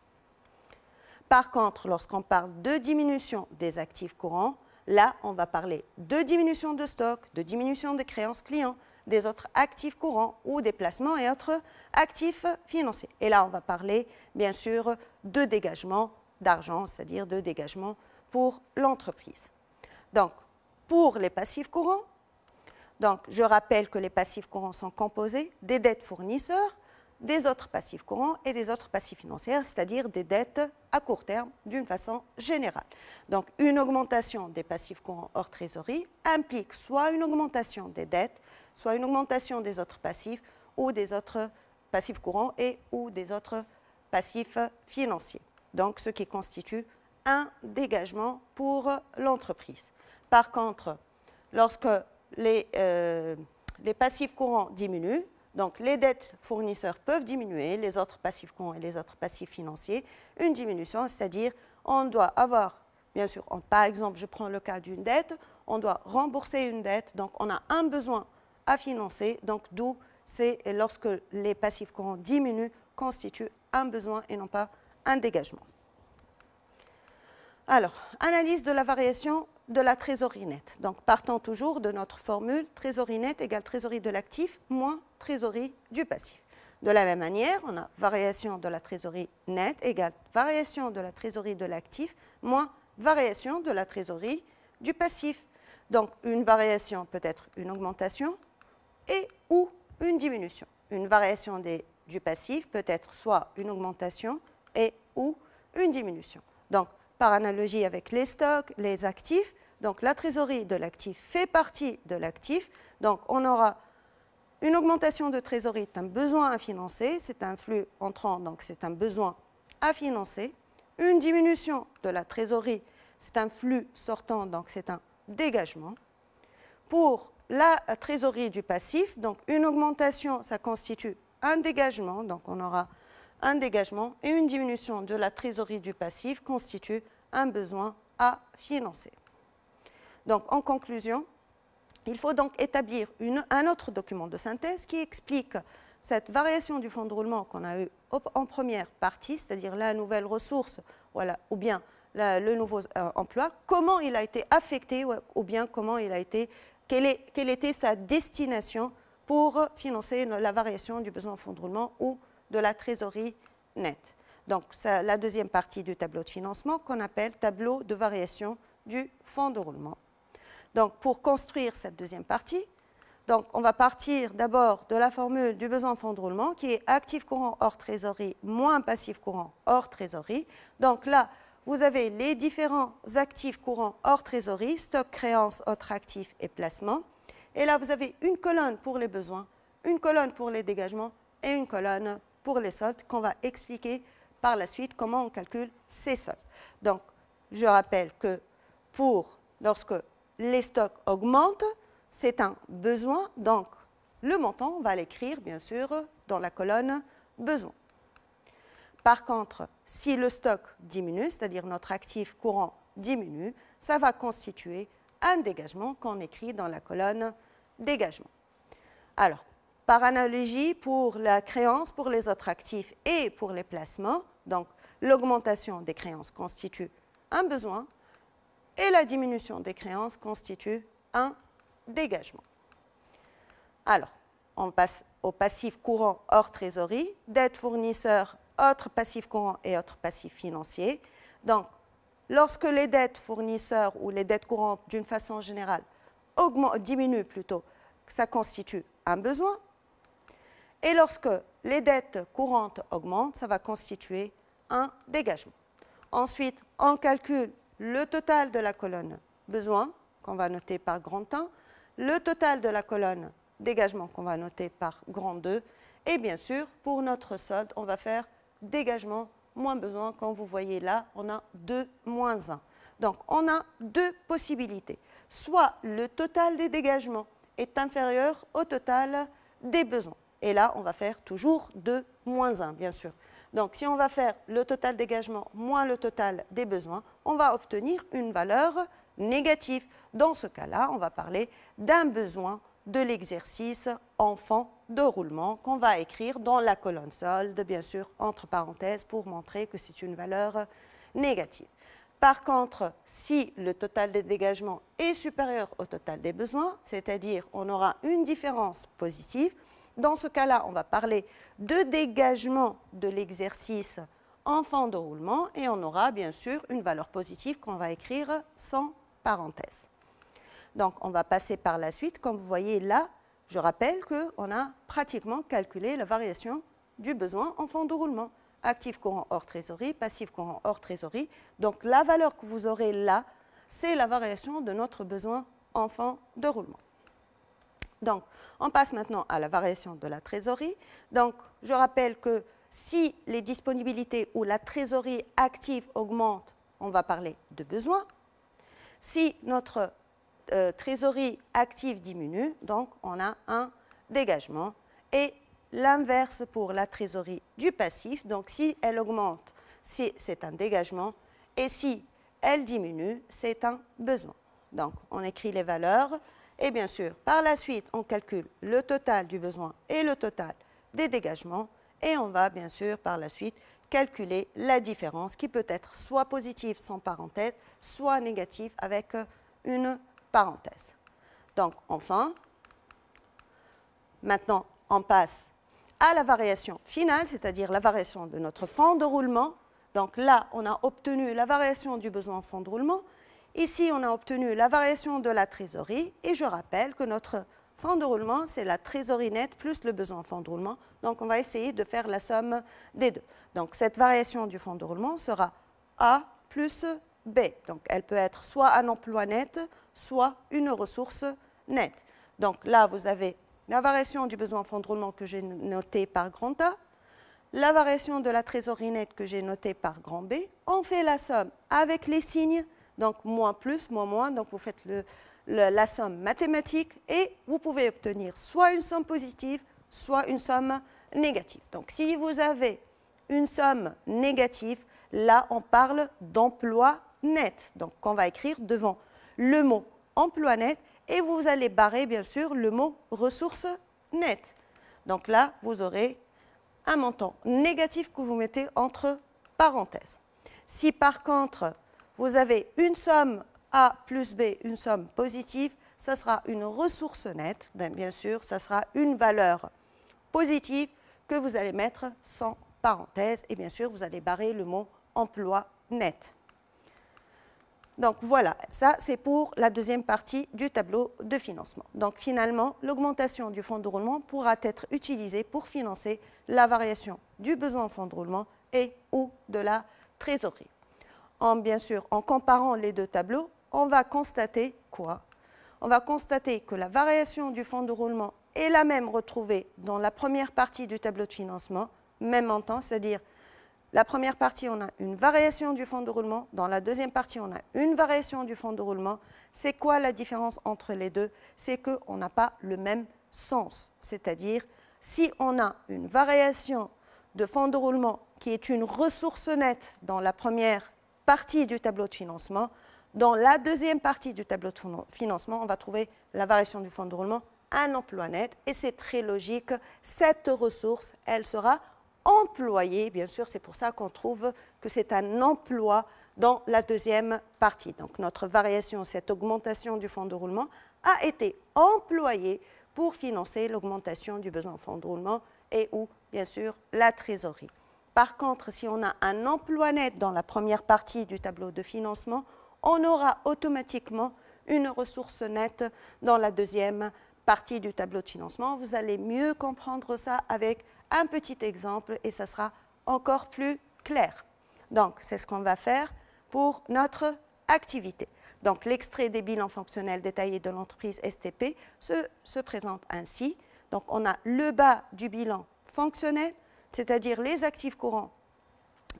Par contre, lorsqu'on parle de diminution des actifs courants, là, on va parler de diminution de stock, de diminution des créances clients, des autres actifs courants ou des placements et autres actifs financiers. Et là, on va parler, bien sûr, de dégagement d'argent, c'est-à-dire de dégagement pour l'entreprise. Donc, pour les passifs courants, donc, je rappelle que les passifs courants sont composés des dettes fournisseurs, des autres passifs courants et des autres passifs financiers, c'est-à-dire des dettes à court terme d'une façon générale. Donc, une augmentation des passifs courants hors trésorerie implique soit une augmentation des dettes, soit une augmentation des autres passifs ou des autres passifs courants et ou des autres passifs financiers. Donc, ce qui constitue un dégagement pour l'entreprise. Par contre, lorsque les passifs courants diminuent, donc les dettes fournisseurs peuvent diminuer, les autres passifs courants et les autres passifs financiers, une diminution, c'est-à-dire on doit avoir, bien sûr, par exemple, je prends le cas d'une dette, on doit rembourser une dette, donc on a un besoin à financer, donc d'où c'est lorsque les passifs courants diminuent, constituent un besoin et non pas un dégagement. Alors, analyse de la variation de la trésorerie nette. Donc, partant toujours de notre formule, trésorerie nette égale trésorerie de l'actif moins trésorerie du passif. De la même manière, on a variation de la trésorerie nette égale variation de la trésorerie de l'actif moins variation de la trésorerie du passif. Donc, une variation peut être une augmentation et ou une diminution. Une variation du passif peut être soit une augmentation et ou une diminution. Donc, par analogie avec les stocks, les actifs, donc la trésorerie de l'actif fait partie de l'actif. Donc, on aura une augmentation de trésorerie, c'est un besoin à financer, c'est un flux entrant, donc c'est un besoin à financer. Une diminution de la trésorerie, c'est un flux sortant, donc c'est un dégagement. Pour la trésorerie du passif, donc une augmentation, ça constitue un dégagement, donc on aura un dégagement, et une diminution de la trésorerie du passif constitue un besoin à financer. Donc, en conclusion, il faut donc établir un autre document de synthèse qui explique cette variation du fonds de roulement qu'on a eu en première partie, c'est-à-dire la nouvelle ressource, voilà, ou bien le nouveau emploi, comment il a été affecté, ou bien comment il a été, quelle était sa destination pour financer la variation du besoin en fonds de roulement ou de la trésorerie nette. Donc, c'est la deuxième partie du tableau de financement qu'on appelle tableau de variation du fonds de roulement. Donc, pour construire cette deuxième partie, donc, on va partir d'abord de la formule du besoin en fonds de roulement qui est actif courant hors trésorerie moins passif courant hors trésorerie. Donc là, vous avez les différents actifs courants hors trésorerie, stock, créances, autres actifs et placements. Et là, vous avez une colonne pour les besoins, une colonne pour les dégagements et une colonne pour les soldes qu'on va expliquer par la suite comment on calcule ces soldes. Donc, je rappelle que lorsque les stocks augmentent, c'est un besoin, donc le montant, on va l'écrire bien sûr dans la colonne besoin. Par contre, si le stock diminue, c'est-à-dire notre actif courant diminue, ça va constituer un dégagement qu'on écrit dans la colonne dégagement. Alors, par analogie, pour la créance, pour les autres actifs et pour les placements, donc l'augmentation des créances constitue un besoin et la diminution des créances constitue un dégagement. Alors, on passe au passif courant hors trésorerie, dette fournisseur, autres passifs courants et autres passifs financiers. Donc, lorsque les dettes fournisseurs ou les dettes courantes d'une façon générale diminuent plutôt, ça constitue un besoin. Et lorsque les dettes courantes augmentent, ça va constituer un dégagement. Ensuite, on calcule le total de la colonne besoin, qu'on va noter par grand 1, le total de la colonne dégagement, qu'on va noter par grand 2, et bien sûr, pour notre solde, on va faire dégagement moins besoin. Comme vous voyez là, on a 2 moins 1. Donc, on a deux possibilités. Soit le total des dégagements est inférieur au total des besoins. Et là, on va faire toujours 2 moins 1, bien sûr. Donc, si on va faire le total dégagement moins le total des besoins, on va obtenir une valeur négative. Dans ce cas-là, on va parler d'un besoin de l'exercice en fonds de roulement qu'on va écrire dans la colonne solde, bien sûr, entre parenthèses, pour montrer que c'est une valeur négative. Par contre, si le total des dégagements est supérieur au total des besoins, c'est-à-dire on aura une différence positive, dans ce cas-là, on va parler de dégagement de l'exercice en fonds de roulement et on aura bien sûr une valeur positive qu'on va écrire sans parenthèse. Donc, on va passer par la suite. Comme vous voyez là, je rappelle qu'on a pratiquement calculé la variation du besoin en fonds de roulement. Actif courant hors trésorerie, passif courant hors trésorerie. Donc la valeur que vous aurez là, c'est la variation de notre besoin en fonds de roulement. Donc, on passe maintenant à la variation de la trésorerie. Donc, je rappelle que si les disponibilités ou la trésorerie active augmente, on va parler de besoin. Si notre trésorerie active diminue, donc on a un dégagement. Et l'inverse pour la trésorerie du passif, donc si elle augmente, c'est un dégagement, et si elle diminue, c'est un besoin. Donc, on écrit les valeurs, et bien sûr, par la suite, on calcule le total du besoin et le total des dégagements, et on va bien sûr, par la suite, calculer la différence qui peut être soit positive sans parenthèse, soit négative avec une parenthèse. Donc, enfin, maintenant, on passe à la variation finale, c'est-à-dire la variation de notre fonds de roulement. Donc là, on a obtenu la variation du besoin en fonds de roulement. Ici, on a obtenu la variation de la trésorerie. Et je rappelle que notre fonds de roulement, c'est la trésorerie nette plus le besoin en fonds de roulement. Donc, on va essayer de faire la somme des deux. Donc, cette variation du fonds de roulement sera A plus B. Donc, elle peut être soit un emploi net, soit une ressource nette. Donc, là, vous avez la variation du besoin en fonds de roulement que j'ai notée par grand A, la variation de la trésorerie nette que j'ai notée par grand B. On fait la somme avec les signes, donc moins plus, moins moins, donc vous faites la somme mathématique et vous pouvez obtenir soit une somme positive, soit une somme négative. Donc si vous avez une somme négative, là on parle d'emploi net. Donc on va écrire devant le mot emploi net et vous allez barrer bien sûr le mot ressources nettes. Donc là, vous aurez un montant négatif que vous mettez entre parenthèses. Si par contre, vous avez une somme A plus B, une somme positive, ça sera une ressource nette. Bien sûr, ça sera une valeur positive que vous allez mettre sans parenthèse. Et bien sûr, vous allez barrer le mot emploi net. Donc voilà, ça c'est pour la deuxième partie du tableau de financement. Donc finalement, l'augmentation du fonds de roulement pourra être utilisée pour financer la variation du besoin en fonds de roulement et ou de la trésorerie. Bien sûr, en comparant les deux tableaux, on va constater quoi? On va constater que la variation du fonds de roulement est la même retrouvée dans la première partie du tableau de financement, même montant, c'est-à-dire la première partie, on a une variation du fonds de roulement. Dans la deuxième partie, on a une variation du fonds de roulement. C'est quoi la différence entre les deux? C'est qu'on n'a pas le même sens. C'est-à-dire, si on a une variation de fonds de roulement qui est une ressource nette dans la première partie du tableau de financement, dans la deuxième partie du tableau de financement, on va trouver la variation du fonds de roulement, un emploi net. Et c'est très logique, cette ressource, elle sera employé, bien sûr, c'est pour ça qu'on trouve que c'est un emploi dans la deuxième partie. Donc notre variation, cette augmentation du fonds de roulement, a été employée pour financer l'augmentation du besoin en fonds de roulement et ou, bien sûr, la trésorerie. Par contre, si on a un emploi net dans la première partie du tableau de financement, on aura automatiquement une ressource nette dans la deuxième partie du tableau de financement. Vous allez mieux comprendre ça avec un petit exemple et ça sera encore plus clair. Donc, c'est ce qu'on va faire pour notre activité. Donc, l'extrait des bilans fonctionnels détaillés de l'entreprise STP se présente ainsi. Donc, on a le bas du bilan fonctionnel, c'est-à-dire les actifs courants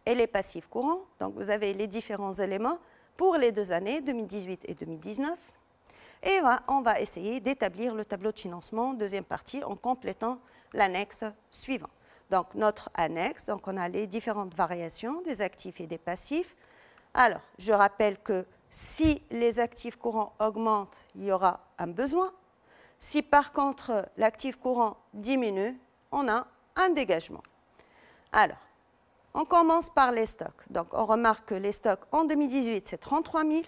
et les passifs courants. Donc, vous avez les différents éléments pour les 2 années, 2018 et 2019. Et on va essayer d'établir le tableau de financement, deuxième partie, en complétant l'annexe suivante. Donc, notre annexe, donc on a les différentes variations des actifs et des passifs. Alors, je rappelle que si les actifs courants augmentent, il y aura un besoin. Si par contre l'actif courant diminue, on a un dégagement. Alors, on commence par les stocks. Donc, on remarque que les stocks en 2018, c'est 33 000.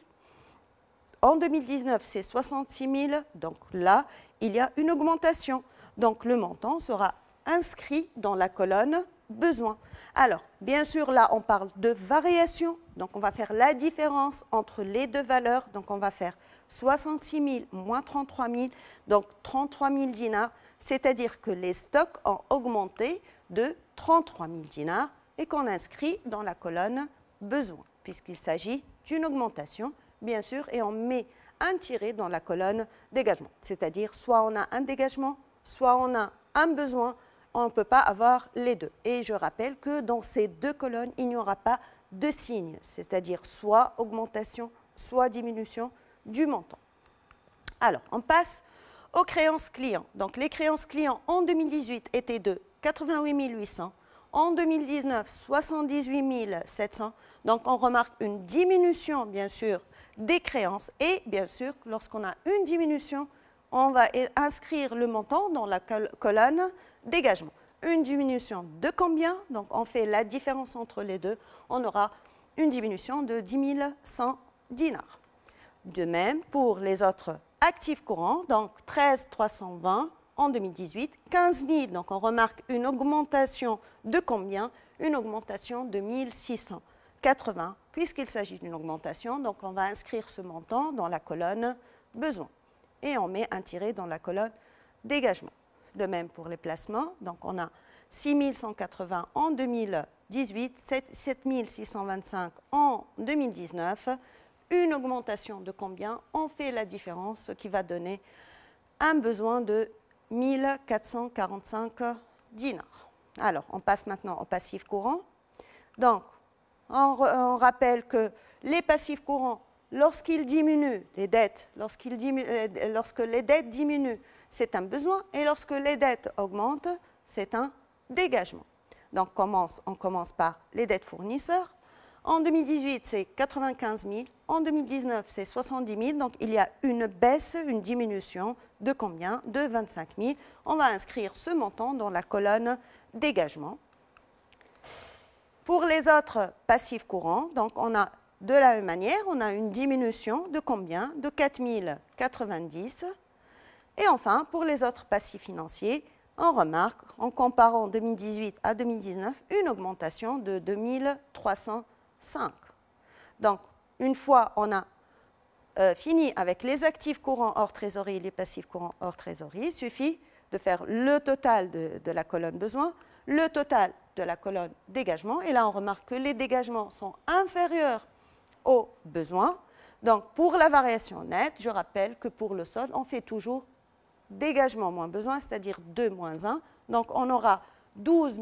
En 2019, c'est 66 000. Donc là, il y a une augmentation. Donc, le montant sera inscrit dans la colonne besoin. Alors, bien sûr, là, on parle de variation. Donc, on va faire la différence entre les deux valeurs. Donc, on va faire 66 000 moins 33 000. Donc, 33 000 dinars. C'est-à-dire que les stocks ont augmenté de 33 000 dinars et qu'on inscrit dans la colonne besoin, puisqu'il s'agit d'une augmentation, bien sûr, et on met un tiret dans la colonne dégagement. C'est-à-dire, soit on a un dégagement, soit on a un besoin, on ne peut pas avoir les deux. Et je rappelle que dans ces deux colonnes, il n'y aura pas de signe, c'est-à-dire soit augmentation, soit diminution du montant. Alors, on passe aux créances clients. Donc, les créances clients en 2018 étaient de 88 800, en 2019, 78 700. Donc, on remarque une diminution, bien sûr, des créances. Et, bien sûr, lorsqu'on a une diminution, on va inscrire le montant dans la colonne dégagement. Une diminution de combien? Donc, on fait la différence entre les deux. On aura une diminution de 10 100 dinars. De même, pour les autres actifs courants, donc 13 320 en 2018, 15 000, donc on remarque une augmentation de combien? Une augmentation de 1 680, puisqu'il s'agit d'une augmentation, donc on va inscrire ce montant dans la colonne besoin. Et on met un tiret dans la colonne dégagement. De même pour les placements, donc on a 6 180 en 2018, 7 625 en 2019, une augmentation de combien? On fait la différence, ce qui va donner un besoin de 1 445 dinars. Alors, on passe maintenant au passif courant. Donc, on rappelle que les passifs courants, lorsqu'ils diminuent, les dettes, lorsque les dettes diminuent, c'est un besoin, et lorsque les dettes augmentent, c'est un dégagement. Donc, on commence par les dettes fournisseurs. En 2018, c'est 95 000. En 2019, c'est 70 000. Donc, il y a une baisse, une diminution de combien? De 25 000. On va inscrire ce montant dans la colonne dégagement. Pour les autres passifs courants, donc on a de la même manière, on a une diminution de combien? De 4 090. Et enfin, pour les autres passifs financiers, on remarque, en comparant 2018 à 2019, une augmentation de 2 305. Donc, une fois on a fini avec les actifs courants hors trésorerie et les passifs courants hors trésorerie, il suffit de faire le total de la colonne besoin, le total de la colonne dégagement. Et là, on remarque que les dégagements sont inférieurs aux besoins. Donc, pour la variation nette, je rappelle que pour le solde, on fait toujours dégagement moins besoin, c'est-à-dire 2 moins 1. Donc, on aura 12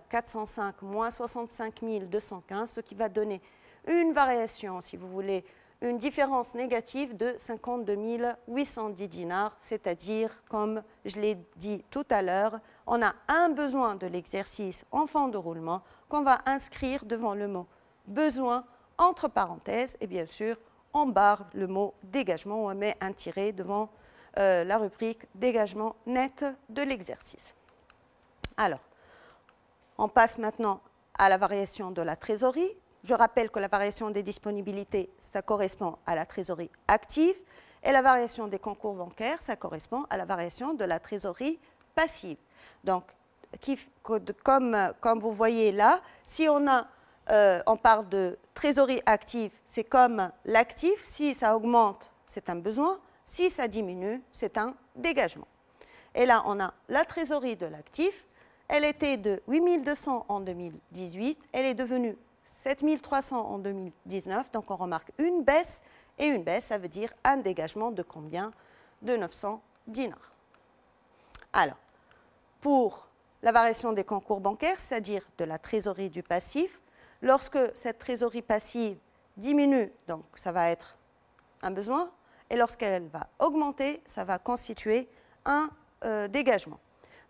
405 moins 65 215, ce qui va donner une variation, si vous voulez, une différence négative de 52 810 dinars, c'est-à-dire, comme je l'ai dit tout à l'heure, on a un besoin de l'exercice en fin de roulement qu'on va inscrire devant le mot besoin entre parenthèses et bien sûr, on barre le mot dégagement, on met un tiret devant la rubrique dégagement net de l'exercice. Alors, on passe maintenant à la variation de la trésorerie. Je rappelle que la variation des disponibilités, ça correspond à la trésorerie active et la variation des concours bancaires, ça correspond à la variation de la trésorerie passive. Donc, comme vous voyez là, si on parle de trésorerie active, c'est comme l'actif, si ça augmente, c'est un besoin, si ça diminue, c'est un dégagement. Et là, on a la trésorerie de l'actif, elle était de 8 200 en 2018, elle est devenue 7 300 en 2019, donc on remarque une baisse, et une baisse, ça veut dire un dégagement de combien? De 900 dinars. Alors, pour la variation des concours bancaires, c'est-à-dire de la trésorerie du passif, lorsque cette trésorerie passive diminue, donc ça va être un besoin, et lorsqu'elle va augmenter, ça va constituer un dégagement.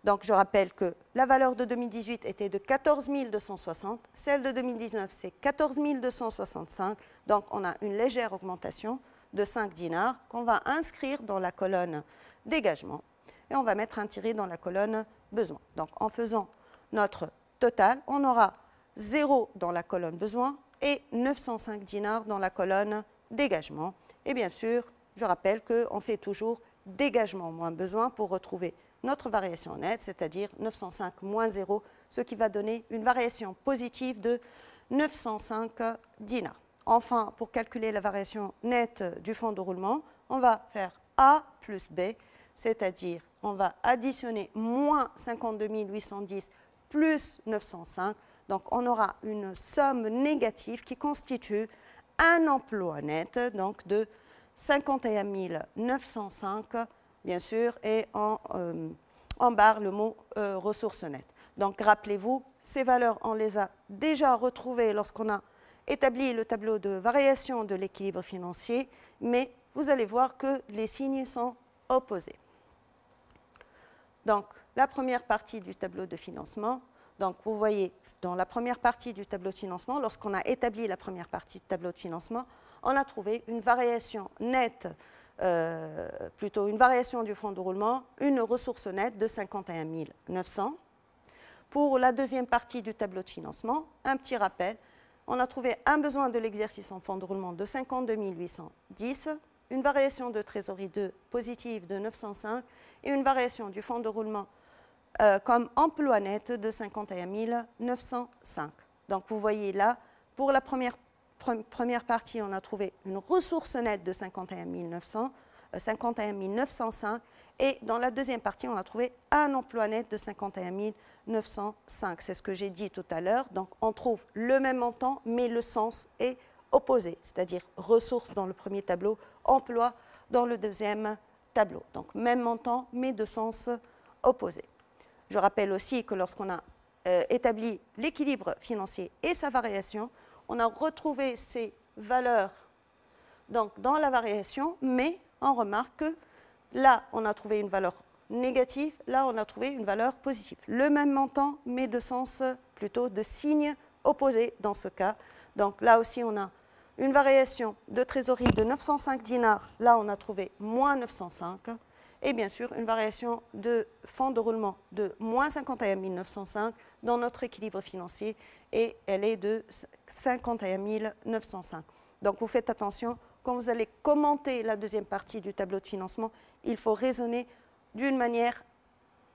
Donc, je rappelle que la valeur de 2018 était de 14 260, celle de 2019, c'est 14 265. Donc, on a une légère augmentation de 5 dinars qu'on va inscrire dans la colonne dégagement. Et on va mettre un tiret dans la colonne besoin. Donc, en faisant notre total, on aura 0 dans la colonne besoin et 905 dinars dans la colonne dégagement. Et bien sûr, je rappelle qu'on fait toujours dégagement moins besoin pour retrouver notre variation nette, c'est-à-dire 905 moins 0, ce qui va donner une variation positive de 905 dinars. Enfin, pour calculer la variation nette du fonds de roulement, on va faire A plus B, c'est-à-dire on va additionner moins 52 810 plus 905. Donc, on aura une somme négative qui constitue un emploi net donc de 51 905, bien sûr, et en barre le mot ressources nettes. Donc, rappelez-vous, ces valeurs, on les a déjà retrouvées lorsqu'on a établi le tableau de variation de l'équilibre financier, mais vous allez voir que les signes sont opposés. Donc, la première partie du tableau de financement, donc vous voyez, dans la première partie du tableau de financement, lorsqu'on a établi la première partie du tableau de financement, on a trouvé une variation nette, plutôt une variation du fonds de roulement, une ressource nette de 51 900. Pour la deuxième partie du tableau de financement, un petit rappel, on a trouvé un besoin de l'exercice en fonds de roulement de 52 810, une variation de trésorerie 2 positive de 905 et une variation du fonds de roulement comme emploi net de 51 905. Donc vous voyez là, pour la première partie, on a trouvé une ressource nette de 51 905 et dans la deuxième partie, on a trouvé un emploi net de 51 905. C'est ce que j'ai dit tout à l'heure. Donc on trouve le même montant, mais le sens est opposé, c'est-à-dire ressources dans le premier tableau, emploi dans le deuxième tableau. Donc même montant, mais de sens opposé. Je rappelle aussi que lorsqu'on a établi l'équilibre financier et sa variation, on a retrouvé ces valeurs donc, dans la variation, mais on remarque que là, on a trouvé une valeur négative, là, on a trouvé une valeur positive. Le même montant, mais de sens plutôt de signe opposé dans ce cas. Donc là aussi, on a une variation de trésorerie de 905 dinars, là, on a trouvé moins 905. Et bien sûr, une variation de fonds de roulement de moins 51 905 dans notre équilibre financier, et elle est de 51 905. Donc vous faites attention, quand vous allez commenter la deuxième partie du tableau de financement, il faut raisonner d'une manière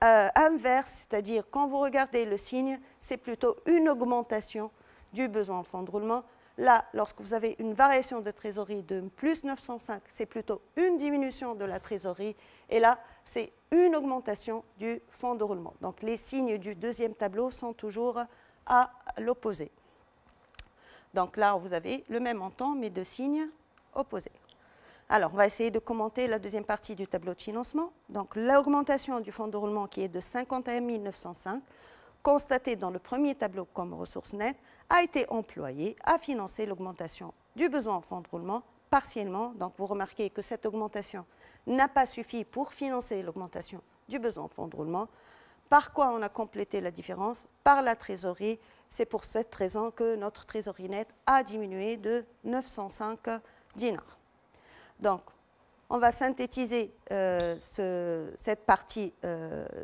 inverse, c'est-à-dire quand vous regardez le signe, c'est plutôt une augmentation du besoin en fonds de roulement. Là, lorsque vous avez une variation de trésorerie de plus 905, c'est plutôt une diminution de la trésorerie. Et là, c'est une augmentation du fonds de roulement. Donc, les signes du deuxième tableau sont toujours à l'opposé. Donc là, vous avez le même montant, mais deux signes opposés. Alors, on va essayer de commenter la deuxième partie du tableau de financement. Donc, l'augmentation du fonds de roulement qui est de 51 905, constatée dans le premier tableau comme ressource nette, a été employée à financer l'augmentation du besoin en fonds de roulement partiellement. Donc, vous remarquez que cette augmentation n'a pas suffi pour financer l'augmentation du besoin en fonds de roulement. Par quoi on a complété la différence? Par la trésorerie. C'est pour cette raison que notre trésorerie nette a diminué de 905 dinars. Donc, on va synthétiser cette partie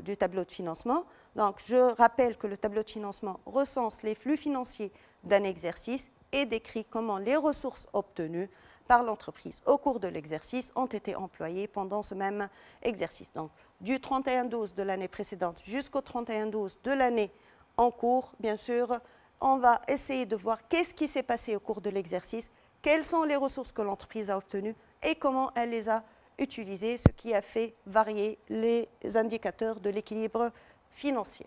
du tableau de financement. Donc, je rappelle que le tableau de financement recense les flux financiers d'un exercice et décrit comment les ressources obtenues par l'entreprise au cours de l'exercice ont été employées pendant ce même exercice. Donc, du 31-12 de l'année précédente jusqu'au 31-12 de l'année en cours, bien sûr, on va essayer de voir qu'est-ce qui s'est passé au cours de l'exercice, quelles sont les ressources que l'entreprise a obtenues et comment elle les a utilisées, ce qui a fait varier les indicateurs de l'équilibre financier.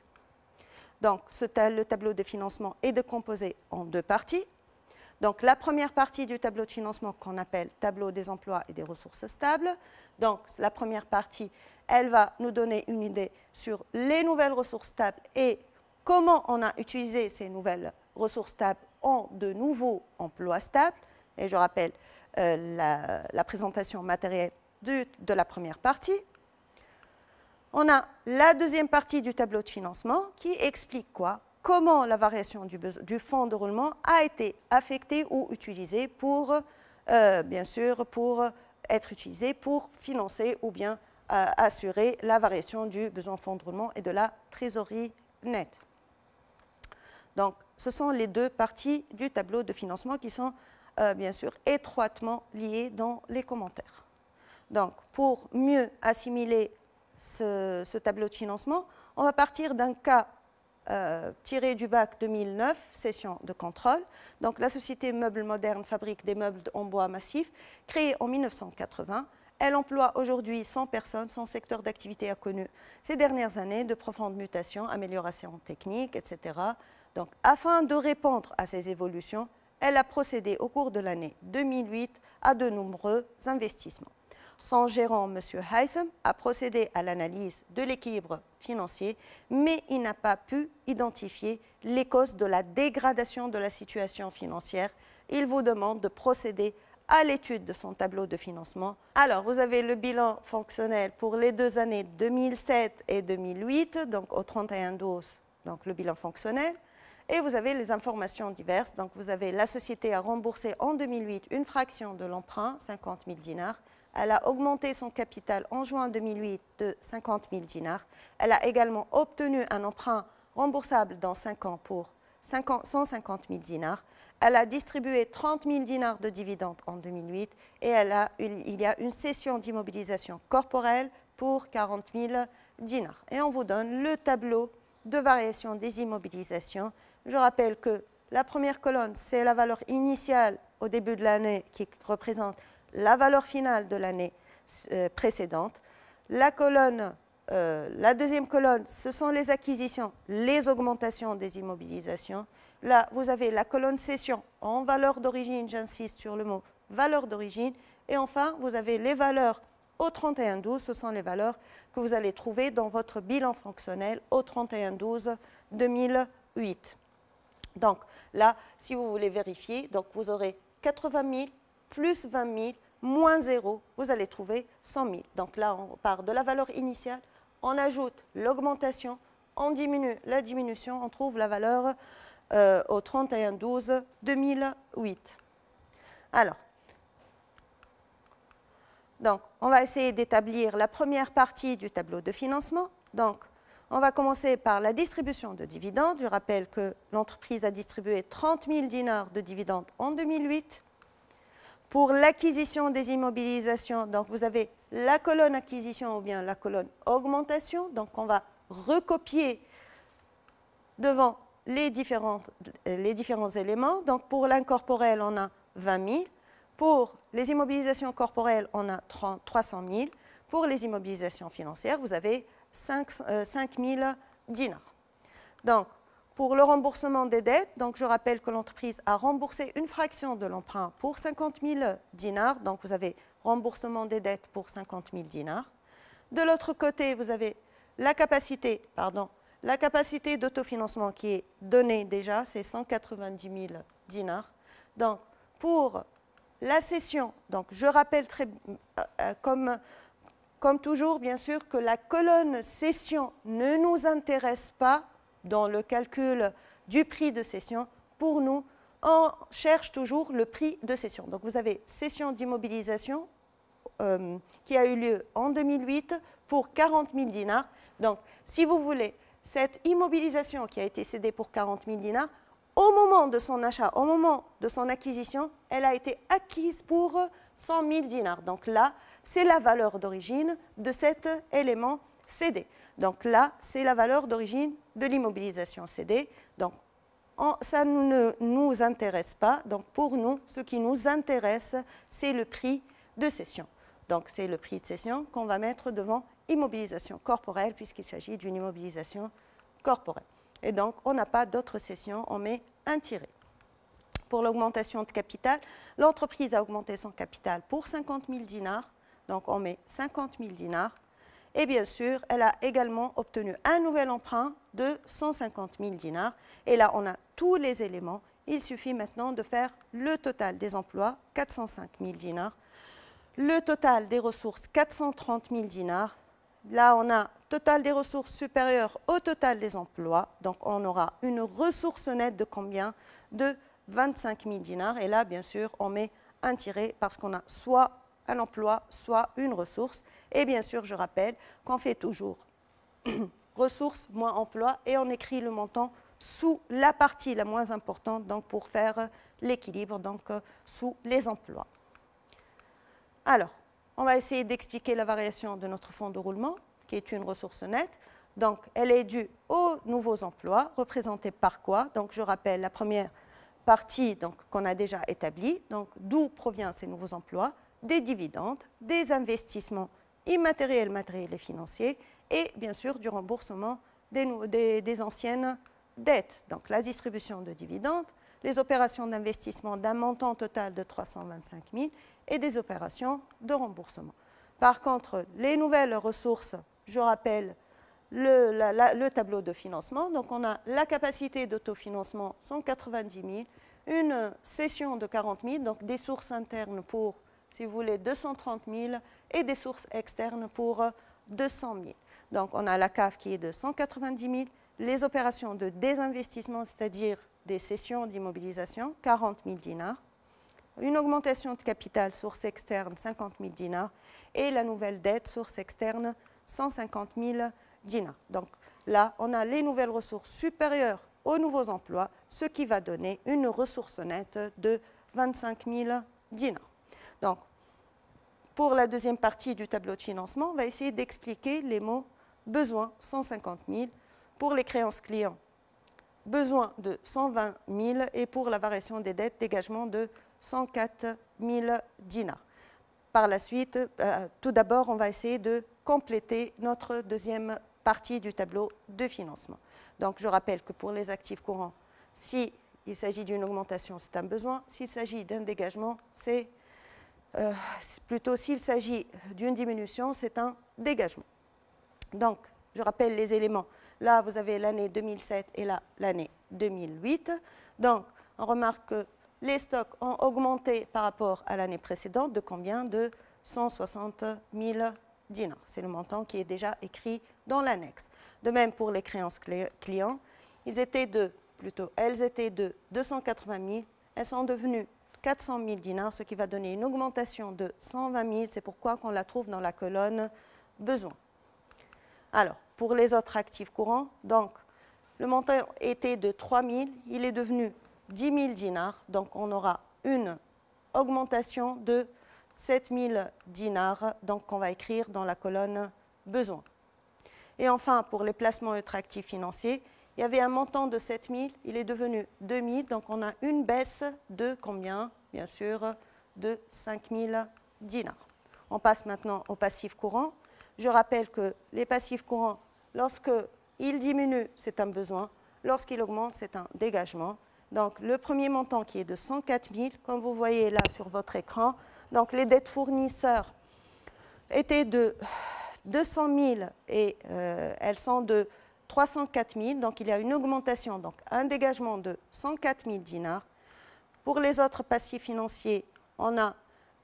Donc, le tableau de financement est décomposé en deux parties. Donc, la première partie du tableau de financement qu'on appelle tableau des emplois et des ressources stables. Donc, la première partie, elle va nous donner une idée sur les nouvelles ressources stables et comment on a utilisé ces nouvelles ressources stables en de nouveaux emplois stables. Et je rappelle la présentation matérielle de la première partie. On a la deuxième partie du tableau de financement qui explique quoi? Comment la variation du fonds de roulement a été affectée ou utilisée pour, bien sûr, pour être utilisée pour financer ou bien assurer la variation du besoin en fonds de roulement et de la trésorerie nette. Donc, ce sont les deux parties du tableau de financement qui sont, bien sûr, étroitement liées dans les commentaires. Donc, pour mieux assimiler ce tableau de financement, on va partir d'un cas tiré du bac 2009, session de contrôle. Donc, la société Meubles Modernes fabrique des meubles en bois massif créée en 1980. Elle emploie aujourd'hui 100 personnes. Son secteur d'activité a connu ces dernières années de profondes mutations, améliorations techniques, etc. Donc, afin de répondre à ces évolutions, elle a procédé au cours de l'année 2008 à de nombreux investissements. Son gérant, M. Haytham, a procédé à l'analyse de l'équilibre financier, mais il n'a pas pu identifier les causes de la dégradation de la situation financière. Il vous demande de procéder à l'étude de son tableau de financement. Alors, vous avez le bilan fonctionnel pour les 2 années 2007 et 2008, donc au 31/12, donc le bilan fonctionnel. Et vous avez les informations diverses. Donc, vous avez la société a remboursé en 2008 une fraction de l'emprunt, 50 000 dinars. Elle a augmenté son capital en juin 2008 de 50 000 dinars. Elle a également obtenu un emprunt remboursable dans 5 ans pour 150 000 dinars. Elle a distribué 30 000 dinars de dividendes en 2008 et il y a une cession d'immobilisation corporelle pour 40 000 dinars. Et on vous donne le tableau de variation des immobilisations. Je rappelle que la première colonne, c'est la valeur initiale au début de l'année qui représente la valeur finale de l'année précédente. La deuxième colonne, ce sont les acquisitions, les augmentations des immobilisations. Là, vous avez la colonne cession en valeur d'origine, j'insiste sur le mot valeur d'origine. Et enfin, vous avez les valeurs au 31/12, ce sont les valeurs que vous allez trouver dans votre bilan fonctionnel au 31/12/2008. Donc là, si vous voulez vérifier, donc vous aurez 80 000 plus 20 000 moins 0, vous allez trouver 100 000. Donc là, on part de la valeur initiale, on ajoute l'augmentation, on diminue la diminution, on trouve la valeur au 31/12/2008. Alors, donc, on va essayer d'établir la première partie du tableau de financement. Donc, on va commencer par la distribution de dividendes. Je rappelle que l'entreprise a distribué 30 000 dinars de dividendes en 2008. Pour l'acquisition des immobilisations, donc vous avez la colonne acquisition ou bien la colonne augmentation. Donc, on va recopier devant les différents éléments. Donc, pour l'incorporel, on a 20 000. Pour les immobilisations corporelles, on a 300 000. Pour les immobilisations financières, vous avez 5 000 dinars. Donc, pour le remboursement des dettes, donc je rappelle que l'entreprise a remboursé une fraction de l'emprunt pour 50 000 dinars. Donc, vous avez remboursement des dettes pour 50 000 dinars. De l'autre côté, vous avez la capacité d'autofinancement qui est donnée déjà, c'est 190 000 dinars. Donc, pour la cession, donc je rappelle comme toujours, bien sûr, que la colonne cession ne nous intéresse pas dans le calcul du prix de cession. Pour nous, on cherche toujours le prix de cession. Donc, vous avez cession d'immobilisation qui a eu lieu en 2008 pour 40 000 dinars. Donc, si vous voulez, cette immobilisation qui a été cédée pour 40 000 dinars, au moment de son achat, au moment de son acquisition, elle a été acquise pour 100 000 dinars. Donc là, c'est la valeur d'origine de cet élément cédé. Donc là, c'est la valeur d'origine de l'immobilisation cédée. Donc, ça ne nous intéresse pas. Donc, pour nous, ce qui nous intéresse, c'est le prix de cession. Donc, c'est le prix de cession qu'on va mettre devant immobilisation corporelle, puisqu'il s'agit d'une immobilisation corporelle. Et donc, on n'a pas d'autre cession, on met un tiret. Pour l'augmentation de capital, l'entreprise a augmenté son capital pour 50 000 dinars. Donc, on met 50 000 dinars. Et bien sûr, elle a également obtenu un nouvel emprunt de 150 000 dinars. Et là, on a tous les éléments. Il suffit maintenant de faire le total des emplois, 405 000 dinars. Le total des ressources, 430 000 dinars. Là, on a total des ressources supérieures au total des emplois. Donc, on aura une ressource nette de combien? De 25 000 dinars. Et là, bien sûr, on met un tiret parce qu'on a soit un emploi, soit une ressource. Et bien sûr, je rappelle qu'on fait toujours ressources moins emploi et on écrit le montant sous la partie la moins importante, donc pour faire l'équilibre, donc sous les emplois. Alors, on va essayer d'expliquer la variation de notre fonds de roulement, qui est une ressource nette. Donc, elle est due aux nouveaux emplois, représentés par quoi? Donc, je rappelle la première partie qu'on a déjà établie, donc d'où proviennent ces nouveaux emplois? des dividendes, des investissements immatériels, matériels et financiers, et bien sûr du remboursement des anciennes dettes. Donc la distribution de dividendes, les opérations d'investissement d'un montant total de 325 000 et des opérations de remboursement. Par contre, les nouvelles ressources, je rappelle le tableau de financement. Donc on a la capacité d'autofinancement 190 000, une cession de 40 000, donc des sources internes pour, si vous voulez, 230 000 et des sources externes pour 200 000. Donc on a la CAF qui est de 190 000, les opérations de désinvestissement, c'est-à-dire des cessions d'immobilisation, 40 000 dinars, une augmentation de capital, source externe, 50 000 dinars, et la nouvelle dette, source externe, 150 000 dinars. Donc là, on a les nouvelles ressources supérieures aux nouveaux emplois, ce qui va donner une ressource nette de 25 000 dinars. Donc, pour la deuxième partie du tableau de financement, on va essayer d'expliquer les mots besoin 150 000, pour les créances clients, besoin de 120 000 et pour la variation des dettes, dégagement de 104 000 dinars. Par la suite, tout d'abord, on va essayer de compléter notre deuxième partie du tableau de financement. Donc, je rappelle que pour les actifs courants, s'il s'agit d'une augmentation, c'est un besoin. S'il s'agit d'un dégagement, c'est plutôt s'il s'agit d'une diminution, c'est un dégagement. Donc, je rappelle les éléments. Là, vous avez l'année 2007 et là, l'année 2008. Donc, on remarque que les stocks ont augmenté par rapport à l'année précédente de combien? De 160 000 dinars. C'est le montant qui est déjà écrit dans l'annexe. De même pour les créances clients, elles étaient de 280 000, elles sont devenues 400 000 dinars, ce qui va donner une augmentation de 120 000. C'est pourquoi on la trouve dans la colonne besoin. Alors, pour les autres actifs courants, donc, le montant était de 3 000, il est devenu 10 000 dinars, donc on aura une augmentation de 7 000 dinars, donc on va écrire dans la colonne besoin. Et enfin, pour les placements actifs financiers, il y avait un montant de 7 000, il est devenu 2 000, donc on a une baisse de combien? Bien sûr, de 5 000 dinars. On passe maintenant au passif courant. Je rappelle que les passifs courants, lorsqu'ils diminuent, c'est un besoin. Lorsqu'ils augmentent, c'est un dégagement. Donc, le premier montant qui est de 104 000, comme vous voyez là sur votre écran, donc les dettes fournisseurs étaient de 200 000 et elles sont de 304 000. Donc, il y a une augmentation, donc un dégagement de 104 000 dinars. Pour les autres passifs financiers, on a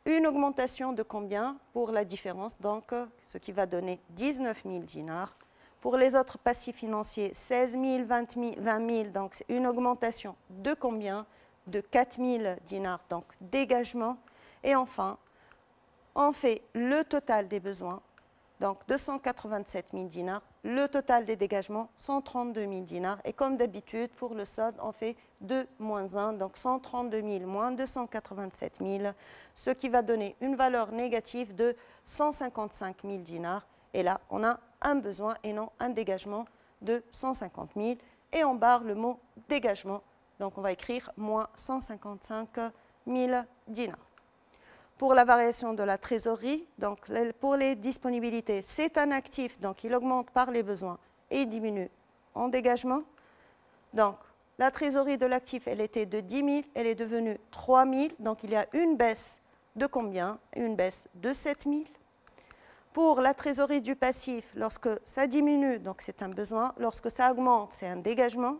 une augmentation de combien pour la différence, donc ce qui va donner 19 000 dinars. Pour les autres passifs financiers, 16 000, 20 000, donc c'est une augmentation de combien? De 4 000 dinars, donc dégagement. Et enfin, on fait le total des besoins, donc 287 000 dinars. Le total des dégagements, 132 000 dinars. Et comme d'habitude, pour le solde, on fait 2 moins 1, donc 132 000 moins 287 000, ce qui va donner une valeur négative de 155 000 dinars. Et là, on a un besoin et non un dégagement de 150 000. Et on barre le mot dégagement. Donc, on va écrire moins 155 000 dinars. Pour la variation de la trésorerie, donc pour les disponibilités, c'est un actif, donc il augmente par les besoins et il diminue en dégagement. Donc, la trésorerie de l'actif, elle était de 10 000, elle est devenue 3 000, donc il y a une baisse de combien? Une baisse de 7 000. Pour la trésorerie du passif, lorsque ça diminue, donc c'est un besoin, lorsque ça augmente, c'est un dégagement.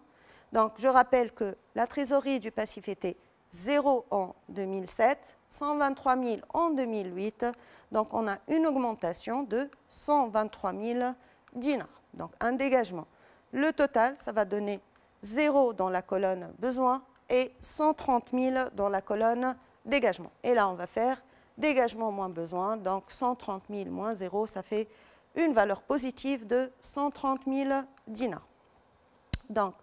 Donc, je rappelle que la trésorerie du passif était 0 en 2007, 123 000 en 2008, donc on a une augmentation de 123 000 dinars, donc un dégagement. Le total, ça va donner 0 dans la colonne besoin et 130 000 dans la colonne dégagement. Et là, on va faire dégagement moins besoin, donc 130 000 moins 0, ça fait une valeur positive de 130 000 dinars. Donc,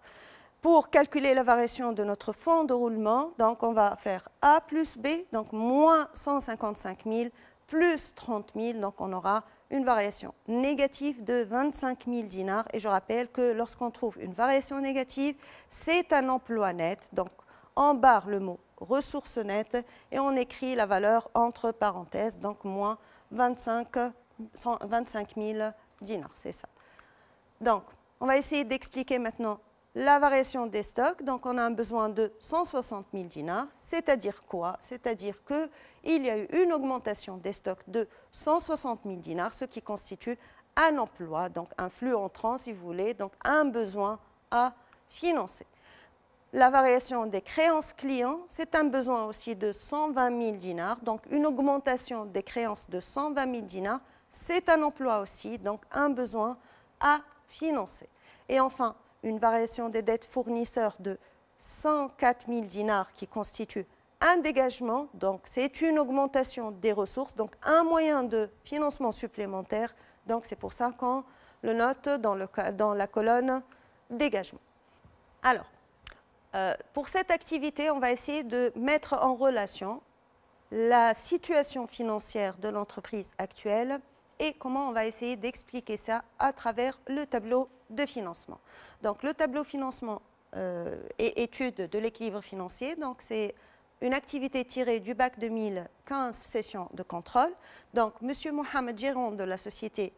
pour calculer la variation de notre fonds de roulement, donc on va faire A plus B, donc moins 155 000 plus 30 000, donc on aura une variation négative de 25 000 dinars. Et je rappelle que lorsqu'on trouve une variation négative, c'est un emploi net. Donc on barre le mot ressources nettes et on écrit la valeur entre parenthèses, donc moins 25 000 dinars, c'est ça. Donc, on va essayer d'expliquer maintenant la variation des stocks. Donc, on a un besoin de 160 000 dinars, c'est-à-dire quoi? C'est-à-dire qu'il y a eu une augmentation des stocks de 160 000 dinars, ce qui constitue un emploi, donc un flux entrant, si vous voulez, donc un besoin à financer. La variation des créances clients, c'est un besoin aussi de 120 000 dinars, donc une augmentation des créances de 120 000 dinars, c'est un emploi aussi, donc un besoin à financer. Et enfin, une variation des dettes fournisseurs de 104 000 dinars qui constitue un dégagement, donc c'est une augmentation des ressources, donc un moyen de financement supplémentaire, donc c'est pour ça qu'on le note dans la colonne dégagement. Alors, pour cette activité, on va essayer de mettre en relation la situation financière de l'entreprise actuelle et comment on va essayer d'expliquer ça à travers le tableau de financement. Donc, le tableau financement et étude de l'équilibre financier, donc c'est une activité tirée du bac 2015, session de contrôle. Donc, M. Mohamed Géron de la société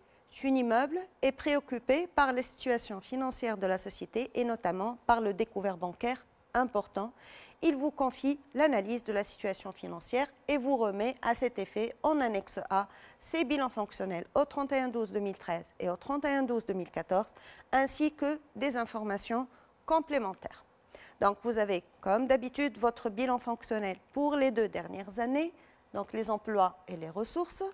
Unimmeuble est préoccupé par les situations financières de la société et notamment par le découvert bancaire important. Il vous confie l'analyse de la situation financière et vous remet à cet effet en annexe A ses bilans fonctionnels au 31/12/2013 et au 31/12/2014 ainsi que des informations complémentaires. Donc vous avez comme d'habitude votre bilan fonctionnel pour les 2 dernières années, donc les emplois et les ressources.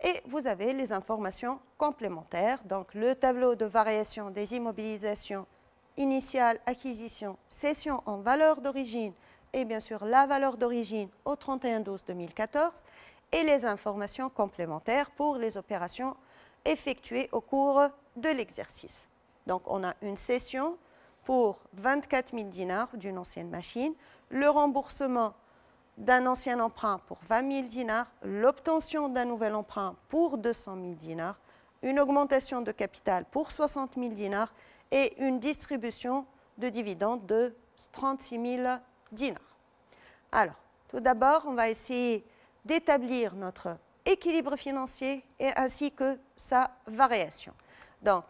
Et vous avez les informations complémentaires, donc le tableau de variation des immobilisations initiales, acquisition, cession en valeur d'origine et bien sûr la valeur d'origine au 31/12/2014 et les informations complémentaires pour les opérations effectuées au cours de l'exercice. Donc on a une cession pour 24 000 dinars d'une ancienne machine, le remboursement d'un ancien emprunt pour 20 000 dinars, l'obtention d'un nouvel emprunt pour 200 000 dinars, une augmentation de capital pour 60 000 dinars et une distribution de dividendes de 36 000 dinars. Alors, tout d'abord, on va essayer d'établir notre équilibre financier et ainsi que sa variation. Donc,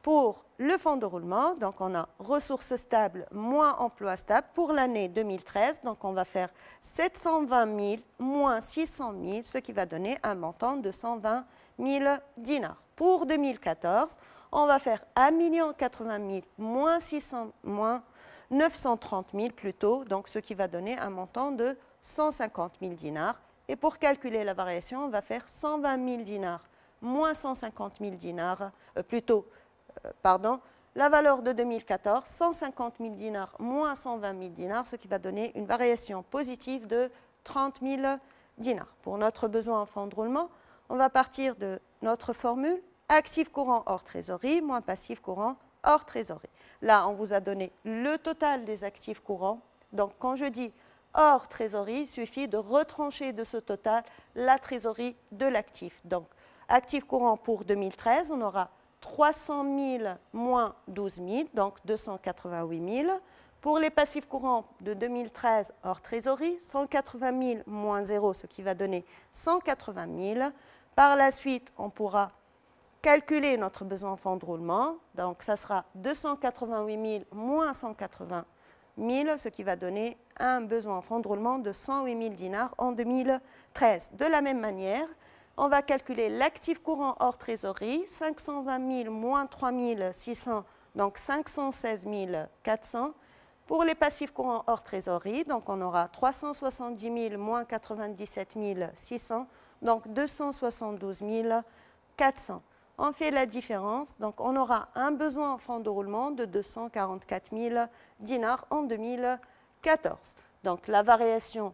pour le fonds de roulement, donc on a ressources stables moins emploi stable pour l'année 2013. Donc on va faire 720 000 moins 600 000, ce qui va donner un montant de 120 000 dinars. Pour 2014, on va faire 1 080 000 moins 930 000 plutôt, donc ce qui va donner un montant de 150 000 dinars. Et pour calculer la variation, on va faire 120 000 dinars moins 150 000 dinars, la valeur de 2014, 150 000 dinars moins 120 000 dinars, ce qui va donner une variation positive de 30 000 dinars. Pour notre besoin en fonds de roulement, on va partir de notre formule actif courant hors trésorerie moins passif courant hors trésorerie. Là, on vous a donné le total des actifs courants. Donc, quand je dis hors trésorerie, il suffit de retrancher de ce total la trésorerie de l'actif. Donc, actif courant pour 2013, on aura 300 000 moins 12 000, donc 288 000. Pour les passifs courants de 2013 hors trésorerie, 180 000 moins 0, ce qui va donner 180 000. Par la suite, on pourra calculer notre besoin en fonds de roulement. Donc, ça sera 288 000 moins 180 000, ce qui va donner un besoin en fonds de roulement de 108 000 dinars en 2013. De la même manière, on va calculer l'actif courant hors trésorerie, 520 000 moins 3 600, donc 516 400. Pour les passifs courants hors trésorerie, donc on aura 370 000 moins 97 600, donc 272 400. On fait la différence, donc on aura un besoin en fonds de roulement de 244 000 dinars en 2014. Donc la variation,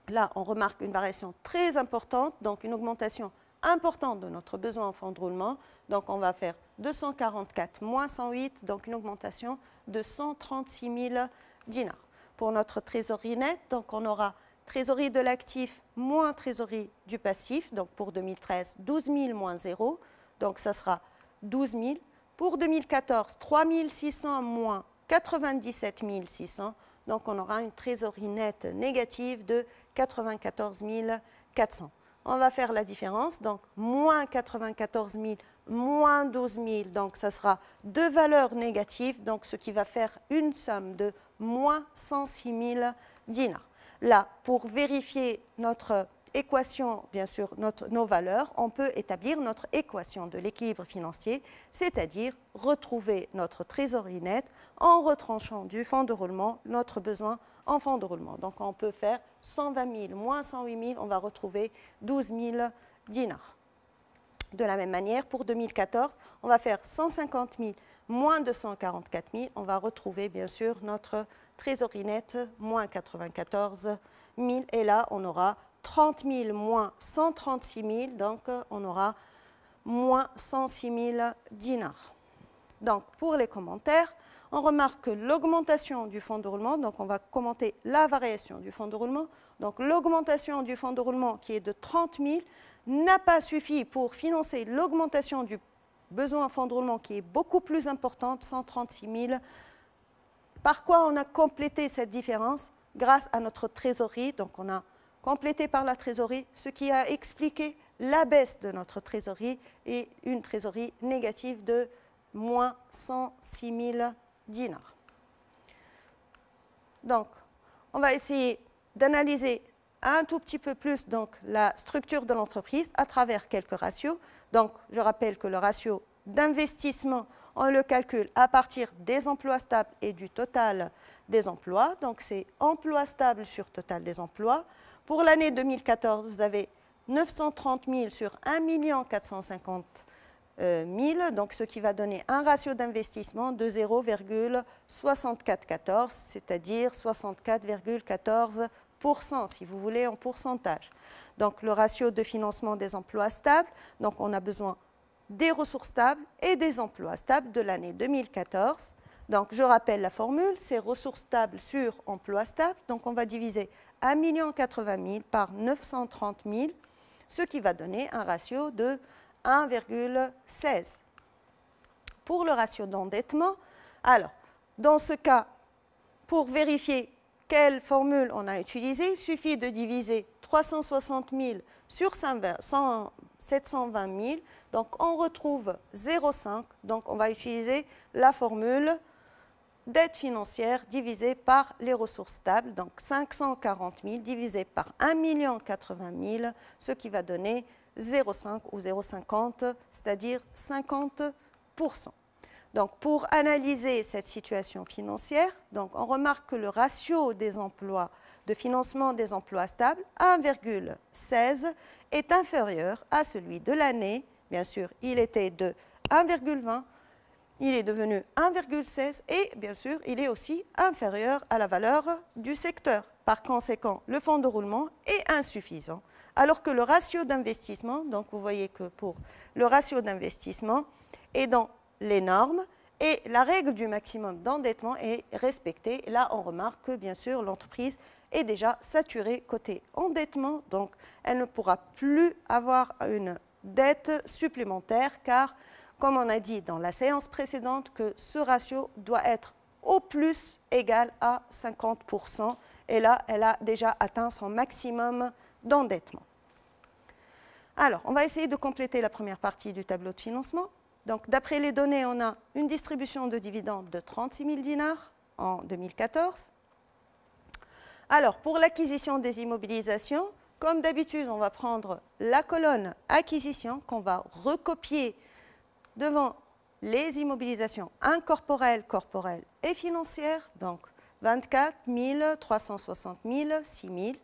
là on remarque une variation très importante, donc une augmentation importante de notre besoin en fonds de roulement. Donc on va faire 244 moins 108, donc une augmentation de 136 000 dinars. Pour notre trésorerie nette, donc on aura trésorerie de l'actif moins trésorerie du passif, donc pour 2013, 12 000 moins 0, donc ça sera 12 000. Pour 2014, 3 600 moins 97 600, Donc, on aura une trésorerie nette négative de 94 400. On va faire la différence. Donc, moins 94 000, moins 12 000. Donc, ça sera deux valeurs négatives. Donc, ce qui va faire une somme de moins 106 000 dinars. Là, pour vérifier notre équation, bien sûr, nos valeurs, on peut établir notre équation de l'équilibre financier, c'est-à-dire retrouver notre trésorerie nette en retranchant du fonds de roulement notre besoin en fonds de roulement. Donc, on peut faire 120 000 moins 108 000, on va retrouver 12 000 dinars. De la même manière, pour 2014, on va faire 150 000 moins 244 000, on va retrouver, bien sûr, notre trésorerie nette moins 94 000, et là, on aura 30 000 moins 136 000, donc on aura moins 106 000 dinars. Donc, pour les commentaires, on remarque que l'augmentation du fonds de roulement, donc on va commenter la variation du fonds de roulement, donc l'augmentation du fonds de roulement qui est de 30 000 n'a pas suffi pour financer l'augmentation du besoin en fonds de roulement qui est beaucoup plus importante, 136 000. Par quoi on a complété cette différence? Grâce à notre trésorerie, donc on a complété par la trésorerie, ce qui a expliqué la baisse de notre trésorerie et une trésorerie négative de moins 106 000 dinars. Donc, on va essayer d'analyser un tout petit peu plus donc, la structure de l'entreprise à travers quelques ratios. Donc, je rappelle que le ratio d'investissement, on le calcule à partir des emplois stables et du total des emplois. Donc, c'est emploi stable sur total des emplois. Pour l'année 2014, vous avez 930 000 sur 1 450 000, donc ce qui va donner un ratio d'investissement de 0,6414, c'est-à-dire 64,14%, si vous voulez, en pourcentage. Donc, le ratio de financement des emplois stables, donc on a besoin des ressources stables et des emplois stables de l'année 2014. Donc, je rappelle la formule, c'est ressources stables sur emplois stables. Donc, on va diviser 1 080 000 par 930 000, ce qui va donner un ratio de 1,16. Pour le ratio d'endettement, alors, dans ce cas, pour vérifier quelle formule on a utilisée, il suffit de diviser 360 000 sur 720 000. Donc, on retrouve 0,5. Donc, on va utiliser la formule dette financière divisée par les ressources stables. Donc, 540 000 divisé par 1 080 000, ce qui va donner 0,5 ou 0,50, c'est-à-dire 50%. Donc, pour analyser cette situation financière, donc, on remarque que le ratio des emplois de financement des emplois stables, 1,16, est inférieur à celui de l'année. Bien sûr, il était de 1,20, il est devenu 1,16 et bien sûr, il est aussi inférieur à la valeur du secteur. Par conséquent, le fonds de roulement est insuffisant. Alors que le ratio d'investissement, donc vous voyez que pour le ratio d'investissement est dans les normes et la règle du maximum d'endettement est respectée. Là, on remarque que bien sûr, l'entreprise est déjà saturée côté endettement, donc elle ne pourra plus avoir une dette supplémentaire car, comme on a dit dans la séance précédente, que ce ratio doit être au plus égal à 50%. Et là, elle a déjà atteint son maximum d'endettement. Alors, on va essayer de compléter la première partie du tableau de financement. Donc, d'après les données, on a une distribution de dividendes de 36 000 dinars en 2014. Alors, pour l'acquisition des immobilisations, comme d'habitude, on va prendre la colonne acquisition qu'on va recopier devant les immobilisations incorporelles, corporelles et financières. Donc, 24 000, 360 000, 6 000.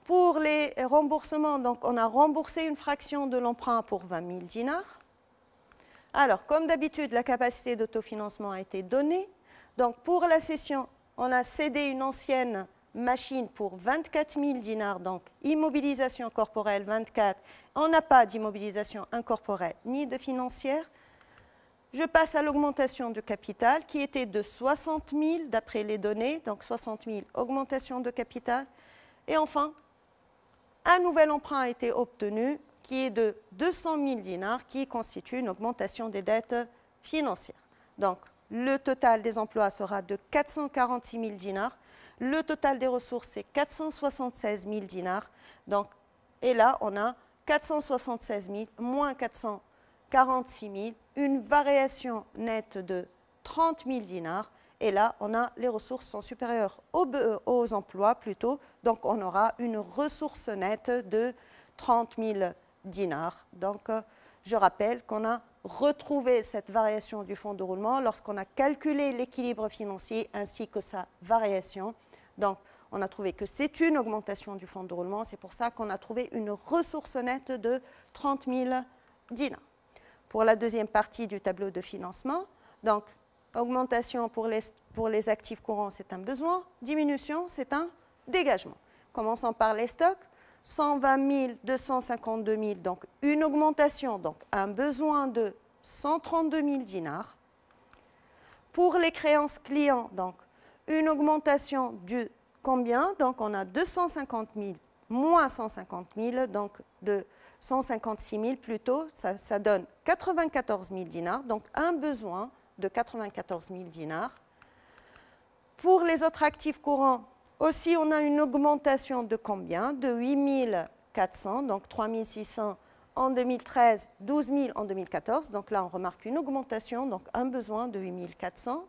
Pour les remboursements, donc, on a remboursé une fraction de l'emprunt pour 20 000 dinars. Alors, comme d'habitude, la capacité d'autofinancement a été donnée. Donc, pour la cession, on a cédé une ancienne machine pour 24 000 dinars, donc immobilisation corporelle 24. On n'a pas d'immobilisation incorporelle ni de financière. Je passe à l'augmentation du capital qui était de 60 000 d'après les données, donc 60 000 augmentation de capital. Et enfin, un nouvel emprunt a été obtenu qui est de 200 000 dinars qui constitue une augmentation des dettes financières. Donc, le total des emplois sera de 446 000 dinars. Le total des ressources, c'est 476 000 dinars. Donc, et là, on a 476 000 moins 446 000, une variation nette de 30 000 dinars. Et là, on a les ressources sont supérieures aux emplois plutôt. Donc, on aura une ressource nette de 30 000 dinars. Donc, je rappelle qu'on a retrouvé cette variation du fonds de roulement lorsqu'on a calculé l'équilibre financier ainsi que sa variation. Donc, on a trouvé que c'est une augmentation du fonds de roulement. C'est pour ça qu'on a trouvé une ressource nette de 30 000 dinars. Pour la deuxième partie du tableau de financement, donc, augmentation pour les actifs courants, c'est un besoin. Diminution, c'est un dégagement. Commençons par les stocks. 120 252 000, donc une augmentation, donc un besoin de 132 000 dinars. Pour les créances clients, donc une augmentation de combien? Donc on a 250 000 moins 150 000, donc de 156 000 plutôt, ça donne 94 000 dinars, donc un besoin de 94 000 dinars. Pour les autres actifs courants, aussi, on a une augmentation de combien? De 8 400, donc 3 600 en 2013, 12 000 en 2014. Donc là, on remarque une augmentation, donc un besoin de 8 400.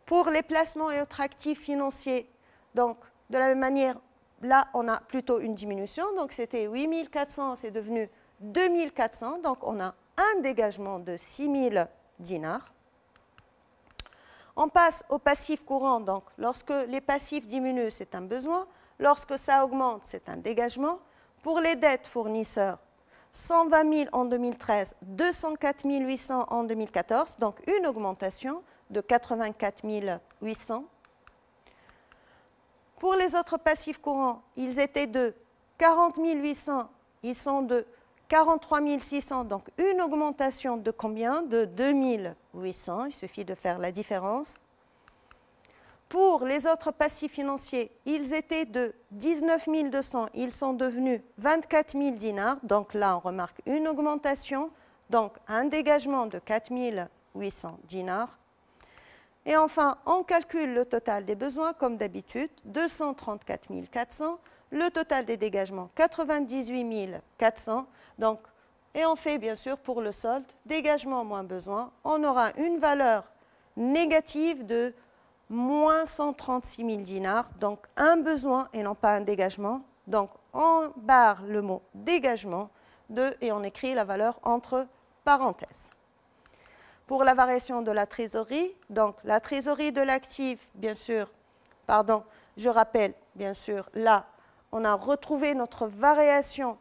Pour les placements et autres actifs financiers, donc de la même manière, là, on a plutôt une diminution. Donc c'était 8 400, c'est devenu 2 400. Donc on a un dégagement de 6 000 dinars. On passe aux passifs courants. Donc, lorsque les passifs diminuent, c'est un besoin. Lorsque ça augmente, c'est un dégagement. Pour les dettes fournisseurs, 120 000 en 2013, 204 800 en 2014, donc une augmentation de 84 800. Pour les autres passifs courants, ils étaient de 40 800, ils sont de 43 600, donc une augmentation de combien? De 2 800, il suffit de faire la différence. Pour les autres passifs financiers, ils étaient de 19 200, ils sont devenus 24 000 dinars, donc là on remarque une augmentation, donc un dégagement de 4 800 dinars. Et enfin, on calcule le total des besoins comme d'habitude, 234 400, le total des dégagements 98 400. Donc, et on fait bien sûr pour le solde, dégagement moins besoin, on aura une valeur négative de moins 136 000 dinars, donc un besoin et non pas un dégagement. Donc on barre le mot dégagement et on écrit la valeur entre parenthèses. Pour la variation de la trésorerie, donc la trésorerie de l'actif, bien sûr, je rappelle, bien sûr, là, on a retrouvé notre variation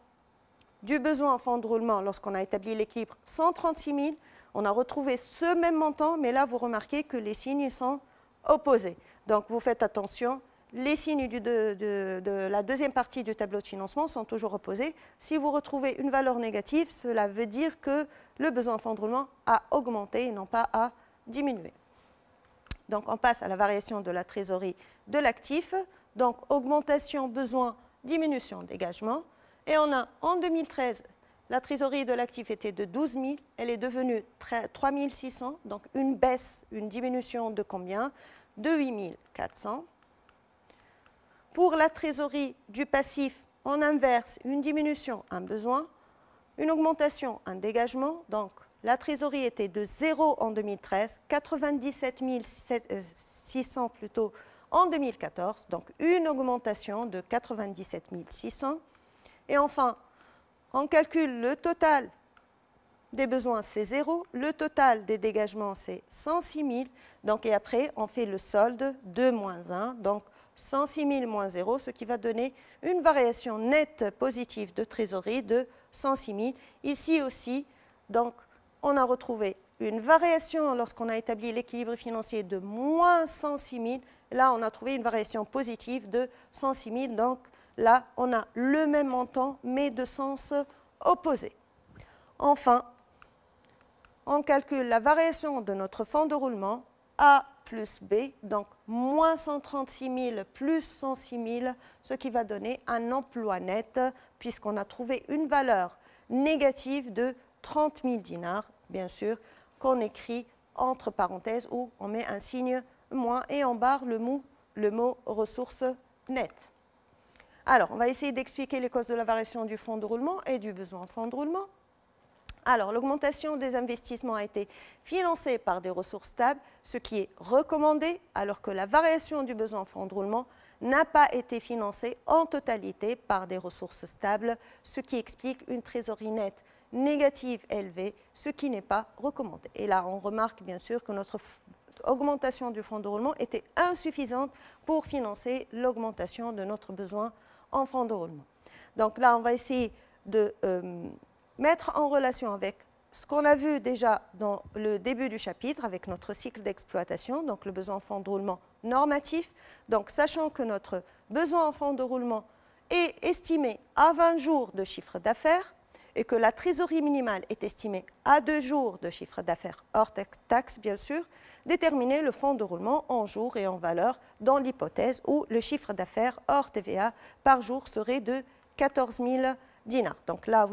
du besoin en fonds de roulement lorsqu'on a établi l'équilibre 136 000. On a retrouvé ce même montant, mais là, vous remarquez que les signes sont opposés. Donc, vous faites attention, les signes de la deuxième partie du tableau de financement sont toujours opposés. Si vous retrouvez une valeur négative, cela veut dire que le besoin en fonds de roulement a augmenté et non pas a diminué. Donc, on passe à la variation de la trésorerie de l'actif. Donc, augmentation, besoin, diminution, dégagement. Et on a, en 2013, la trésorerie de l'actif était de 12 000, elle est devenue 3 600, donc une baisse, une diminution de combien? De 8 400. Pour la trésorerie du passif, on inverse une diminution, un besoin, une augmentation, un dégagement. Donc, la trésorerie était de 0 en 2013, 97 600 plutôt en 2014, donc une augmentation de 97 600. Et enfin, on calcule le total des besoins, c'est 0. Le total des dégagements, c'est 106 000. Donc, et après, on fait le solde 2 moins 1. Donc, 106 000 moins 0, ce qui va donner une variation nette positive de trésorerie de 106 000. Ici aussi, donc, on a retrouvé une variation lorsqu'on a établi l'équilibre financier de moins 106 000. Là, on a trouvé une variation positive de 106 000. Donc, là, on a le même montant, mais de sens opposé. Enfin, on calcule la variation de notre fonds de roulement A plus B, donc moins 136 000 plus 106 000, ce qui va donner un emploi net, puisqu'on a trouvé une valeur négative de 30 000 dinars, bien sûr, qu'on écrit entre parenthèses où on met un signe moins et en barre le mot ressources nettes. Alors, on va essayer d'expliquer les causes de la variation du fonds de roulement et du besoin en fonds de roulement. Alors, l'augmentation des investissements a été financée par des ressources stables, ce qui est recommandé, alors que la variation du besoin en fonds de roulement n'a pas été financée en totalité par des ressources stables, ce qui explique une trésorerie nette négative élevée, ce qui n'est pas recommandé. Et là, on remarque bien sûr que notre augmentation du fonds de roulement était insuffisante pour financer l'augmentation de notre besoin en fonds de roulement. Donc là, on va essayer de mettre en relation avec ce qu'on a vu déjà dans le début du chapitre avec notre cycle d'exploitation, donc le besoin en fonds de roulement normatif. Donc sachant que notre besoin en fonds de roulement est estimé à 20 jours de chiffre d'affaires et que la trésorerie minimale est estimée à 2 jours de chiffre d'affaires hors taxe bien sûr, déterminer le fonds de roulement en jours et en valeur dans l'hypothèse où le chiffre d'affaires hors TVA par jour serait de 14 000 dinars. Donc là,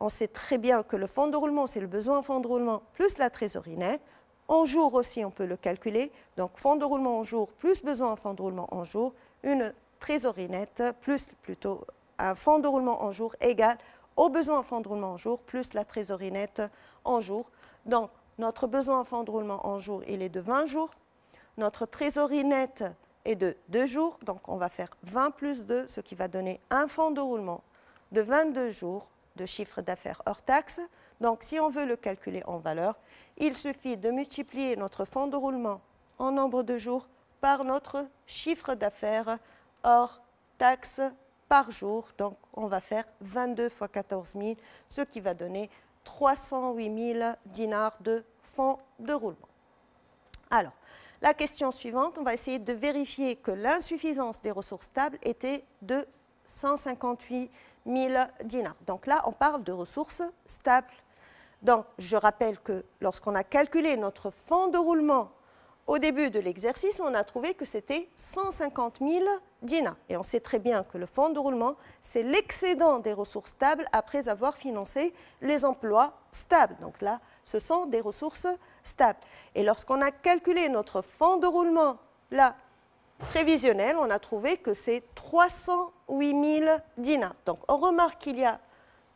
on sait très bien que le fonds de roulement, c'est le besoin en fonds de roulement plus la trésorerie nette. En jour aussi, on peut le calculer. Donc, fonds de roulement en jour plus besoin en fonds de roulement en jour, une trésorerie nette plus plutôt un fonds de roulement en jour égal au besoin en fonds de roulement en jour plus la trésorerie nette en jour. Donc, notre besoin en fonds de roulement en jour, il est de 20 jours. Notre trésorerie nette est de 2 jours. Donc, on va faire 20 plus 2, ce qui va donner un fonds de roulement de 22 jours de chiffre d'affaires hors taxe. Donc, si on veut le calculer en valeur, il suffit de multiplier notre fonds de roulement en nombre de jours par notre chiffre d'affaires hors taxe par jour. Donc, on va faire 22 fois 14 000, ce qui va donner 308 000 dinars de fonds de roulement. Alors, la question suivante, on va essayer de vérifier que l'insuffisance des ressources stables était de 158 000 dinars. Donc là, on parle de ressources stables. Donc, je rappelle que lorsqu'on a calculé notre fonds de roulement au début de l'exercice, on a trouvé que c'était 150 000 dinars. Et on sait très bien que le fonds de roulement, c'est l'excédent des ressources stables après avoir financé les emplois stables. Donc là, ce sont des ressources stables. Et lorsqu'on a calculé notre fonds de roulement, là, prévisionnel, on a trouvé que c'est 308 000 dinars. Donc, on remarque qu'il y a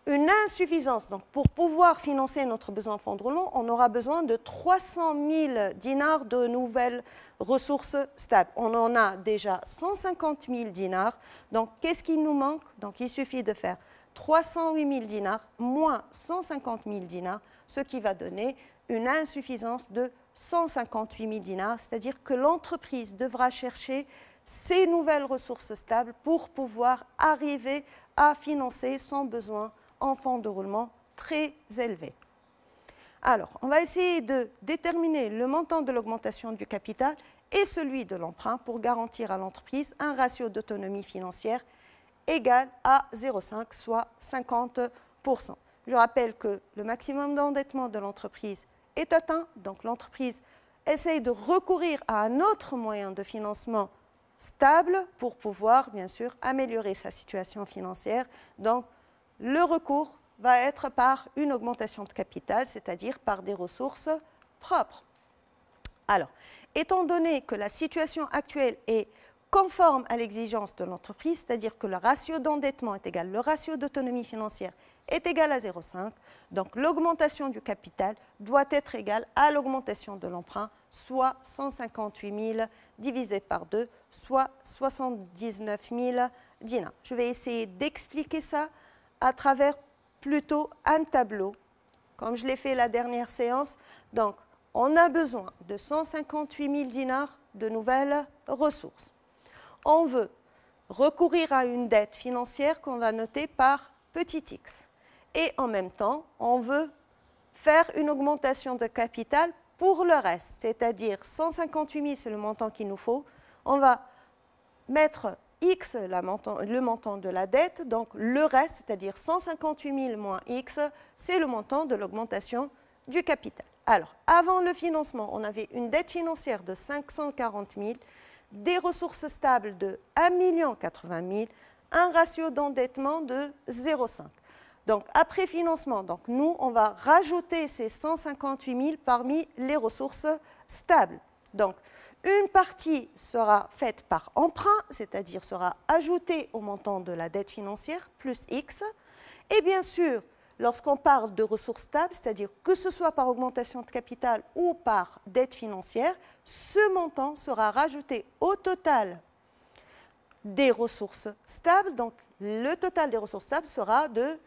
une insuffisance. Donc, pour pouvoir financer notre besoin en fonds de roulement, on aura besoin de 300 000 dinars de nouvelles ressources stables. On en a déjà 150 000 dinars. Donc, qu'est-ce qu'il nous manque? Donc, il suffit de faire 308 000 dinars moins 150 000 dinars, ce qui va donner une insuffisance de 158 000 dinars, c'est-à-dire que l'entreprise devra chercher ces nouvelles ressources stables pour pouvoir arriver à financer son besoin en fonds de roulement très élevé. Alors, on va essayer de déterminer le montant de l'augmentation du capital et celui de l'emprunt pour garantir à l'entreprise un ratio d'autonomie financière égal à 0,5, soit 50%. Je rappelle que le maximum d'endettement de l'entreprise est atteint, donc l'entreprise essaye de recourir à un autre moyen de financement stable pour pouvoir, bien sûr, améliorer sa situation financière. Donc, le recours va être par une augmentation de capital, c'est-à-dire par des ressources propres. Alors, étant donné que la situation actuelle est conforme à l'exigence de l'entreprise, c'est-à-dire que le ratio d'endettement est égal, le ratio d'autonomie financière est égal à 0,5, donc l'augmentation du capital doit être égale à l'augmentation de l'emprunt, soit 158 000 divisé par 2, soit 79 000 dinars. Je vais essayer d'expliquer ça à travers plutôt un tableau, comme je l'ai fait la dernière séance. Donc, on a besoin de 158 000 dinars de nouvelles ressources. On veut recourir à une dette financière qu'on va noter par petit x. Et en même temps, on veut faire une augmentation de capital pour le reste, c'est-à-dire 158 000, c'est le montant qu'il nous faut. On va mettre x, le montant de la dette, donc le reste, c'est-à-dire 158 000 moins x, c'est le montant de l'augmentation du capital. Alors, avant le financement, on avait une dette financière de 540 000, des ressources stables de 1 080 000, un ratio d'endettement de 0,5. Donc, après financement, donc nous, on va rajouter ces 158 000 parmi les ressources stables. Donc, une partie sera faite par emprunt, c'est-à-dire sera ajoutée au montant de la dette financière, plus X. Et bien sûr, lorsqu'on parle de ressources stables, c'est-à-dire que ce soit par augmentation de capital ou par dette financière, ce montant sera rajouté au total des ressources stables. Donc, le total des ressources stables sera de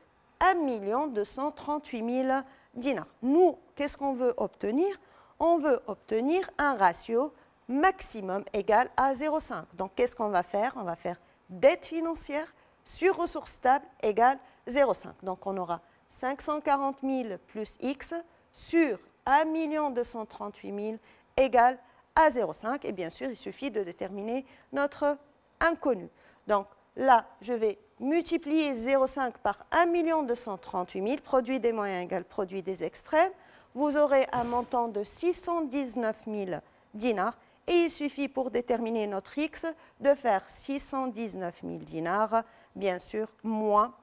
1 238 000 dinars. Nous, qu'est-ce qu'on veut obtenir? On veut obtenir un ratio maximum égal à 0,5. Donc, qu'est-ce qu'on va faire? On va faire dette financière sur ressources stables égale 0,5. Donc, on aura 540 000 plus X sur 1 238 000 égale à 0,5. Et bien sûr, il suffit de déterminer notre inconnu. Donc, là, je vais multiplier 0,5 par 1 238 000, produit des moyens égale produit des extrêmes. Vous aurez un montant de 619 000 dinars. Et il suffit pour déterminer notre X de faire 619 000 dinars, bien sûr, moins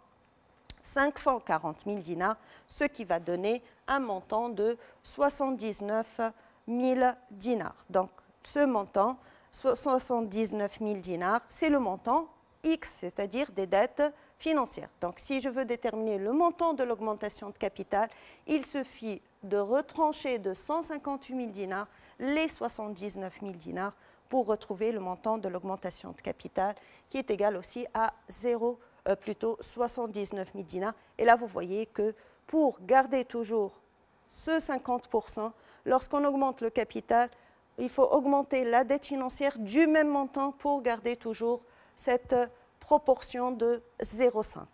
540 000 dinars, ce qui va donner un montant de 79 000 dinars. Donc, ce montant, 79 000 dinars, c'est le montant X, c'est-à-dire des dettes financières. Donc, si je veux déterminer le montant de l'augmentation de capital, il suffit de retrancher de 158 000 dinars les 79 000 dinars pour retrouver le montant de l'augmentation de capital qui est égal aussi à 79 000 dinars. Et là, vous voyez que pour garder toujours ce 50%, lorsqu'on augmente le capital, il faut augmenter la dette financière du même montant pour garder toujours cette proportion de 0,5.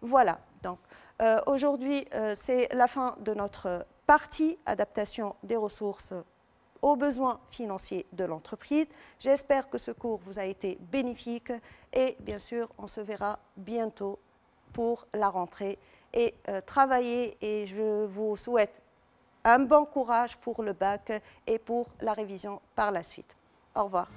Voilà, donc aujourd'hui, c'est la fin de notre partie adaptation des ressources aux besoins financiers de l'entreprise. J'espère que ce cours vous a été bénéfique et bien sûr, on se verra bientôt pour la rentrée et travailler et je vous souhaite un bon courage pour le bac et pour la révision par la suite. Au revoir.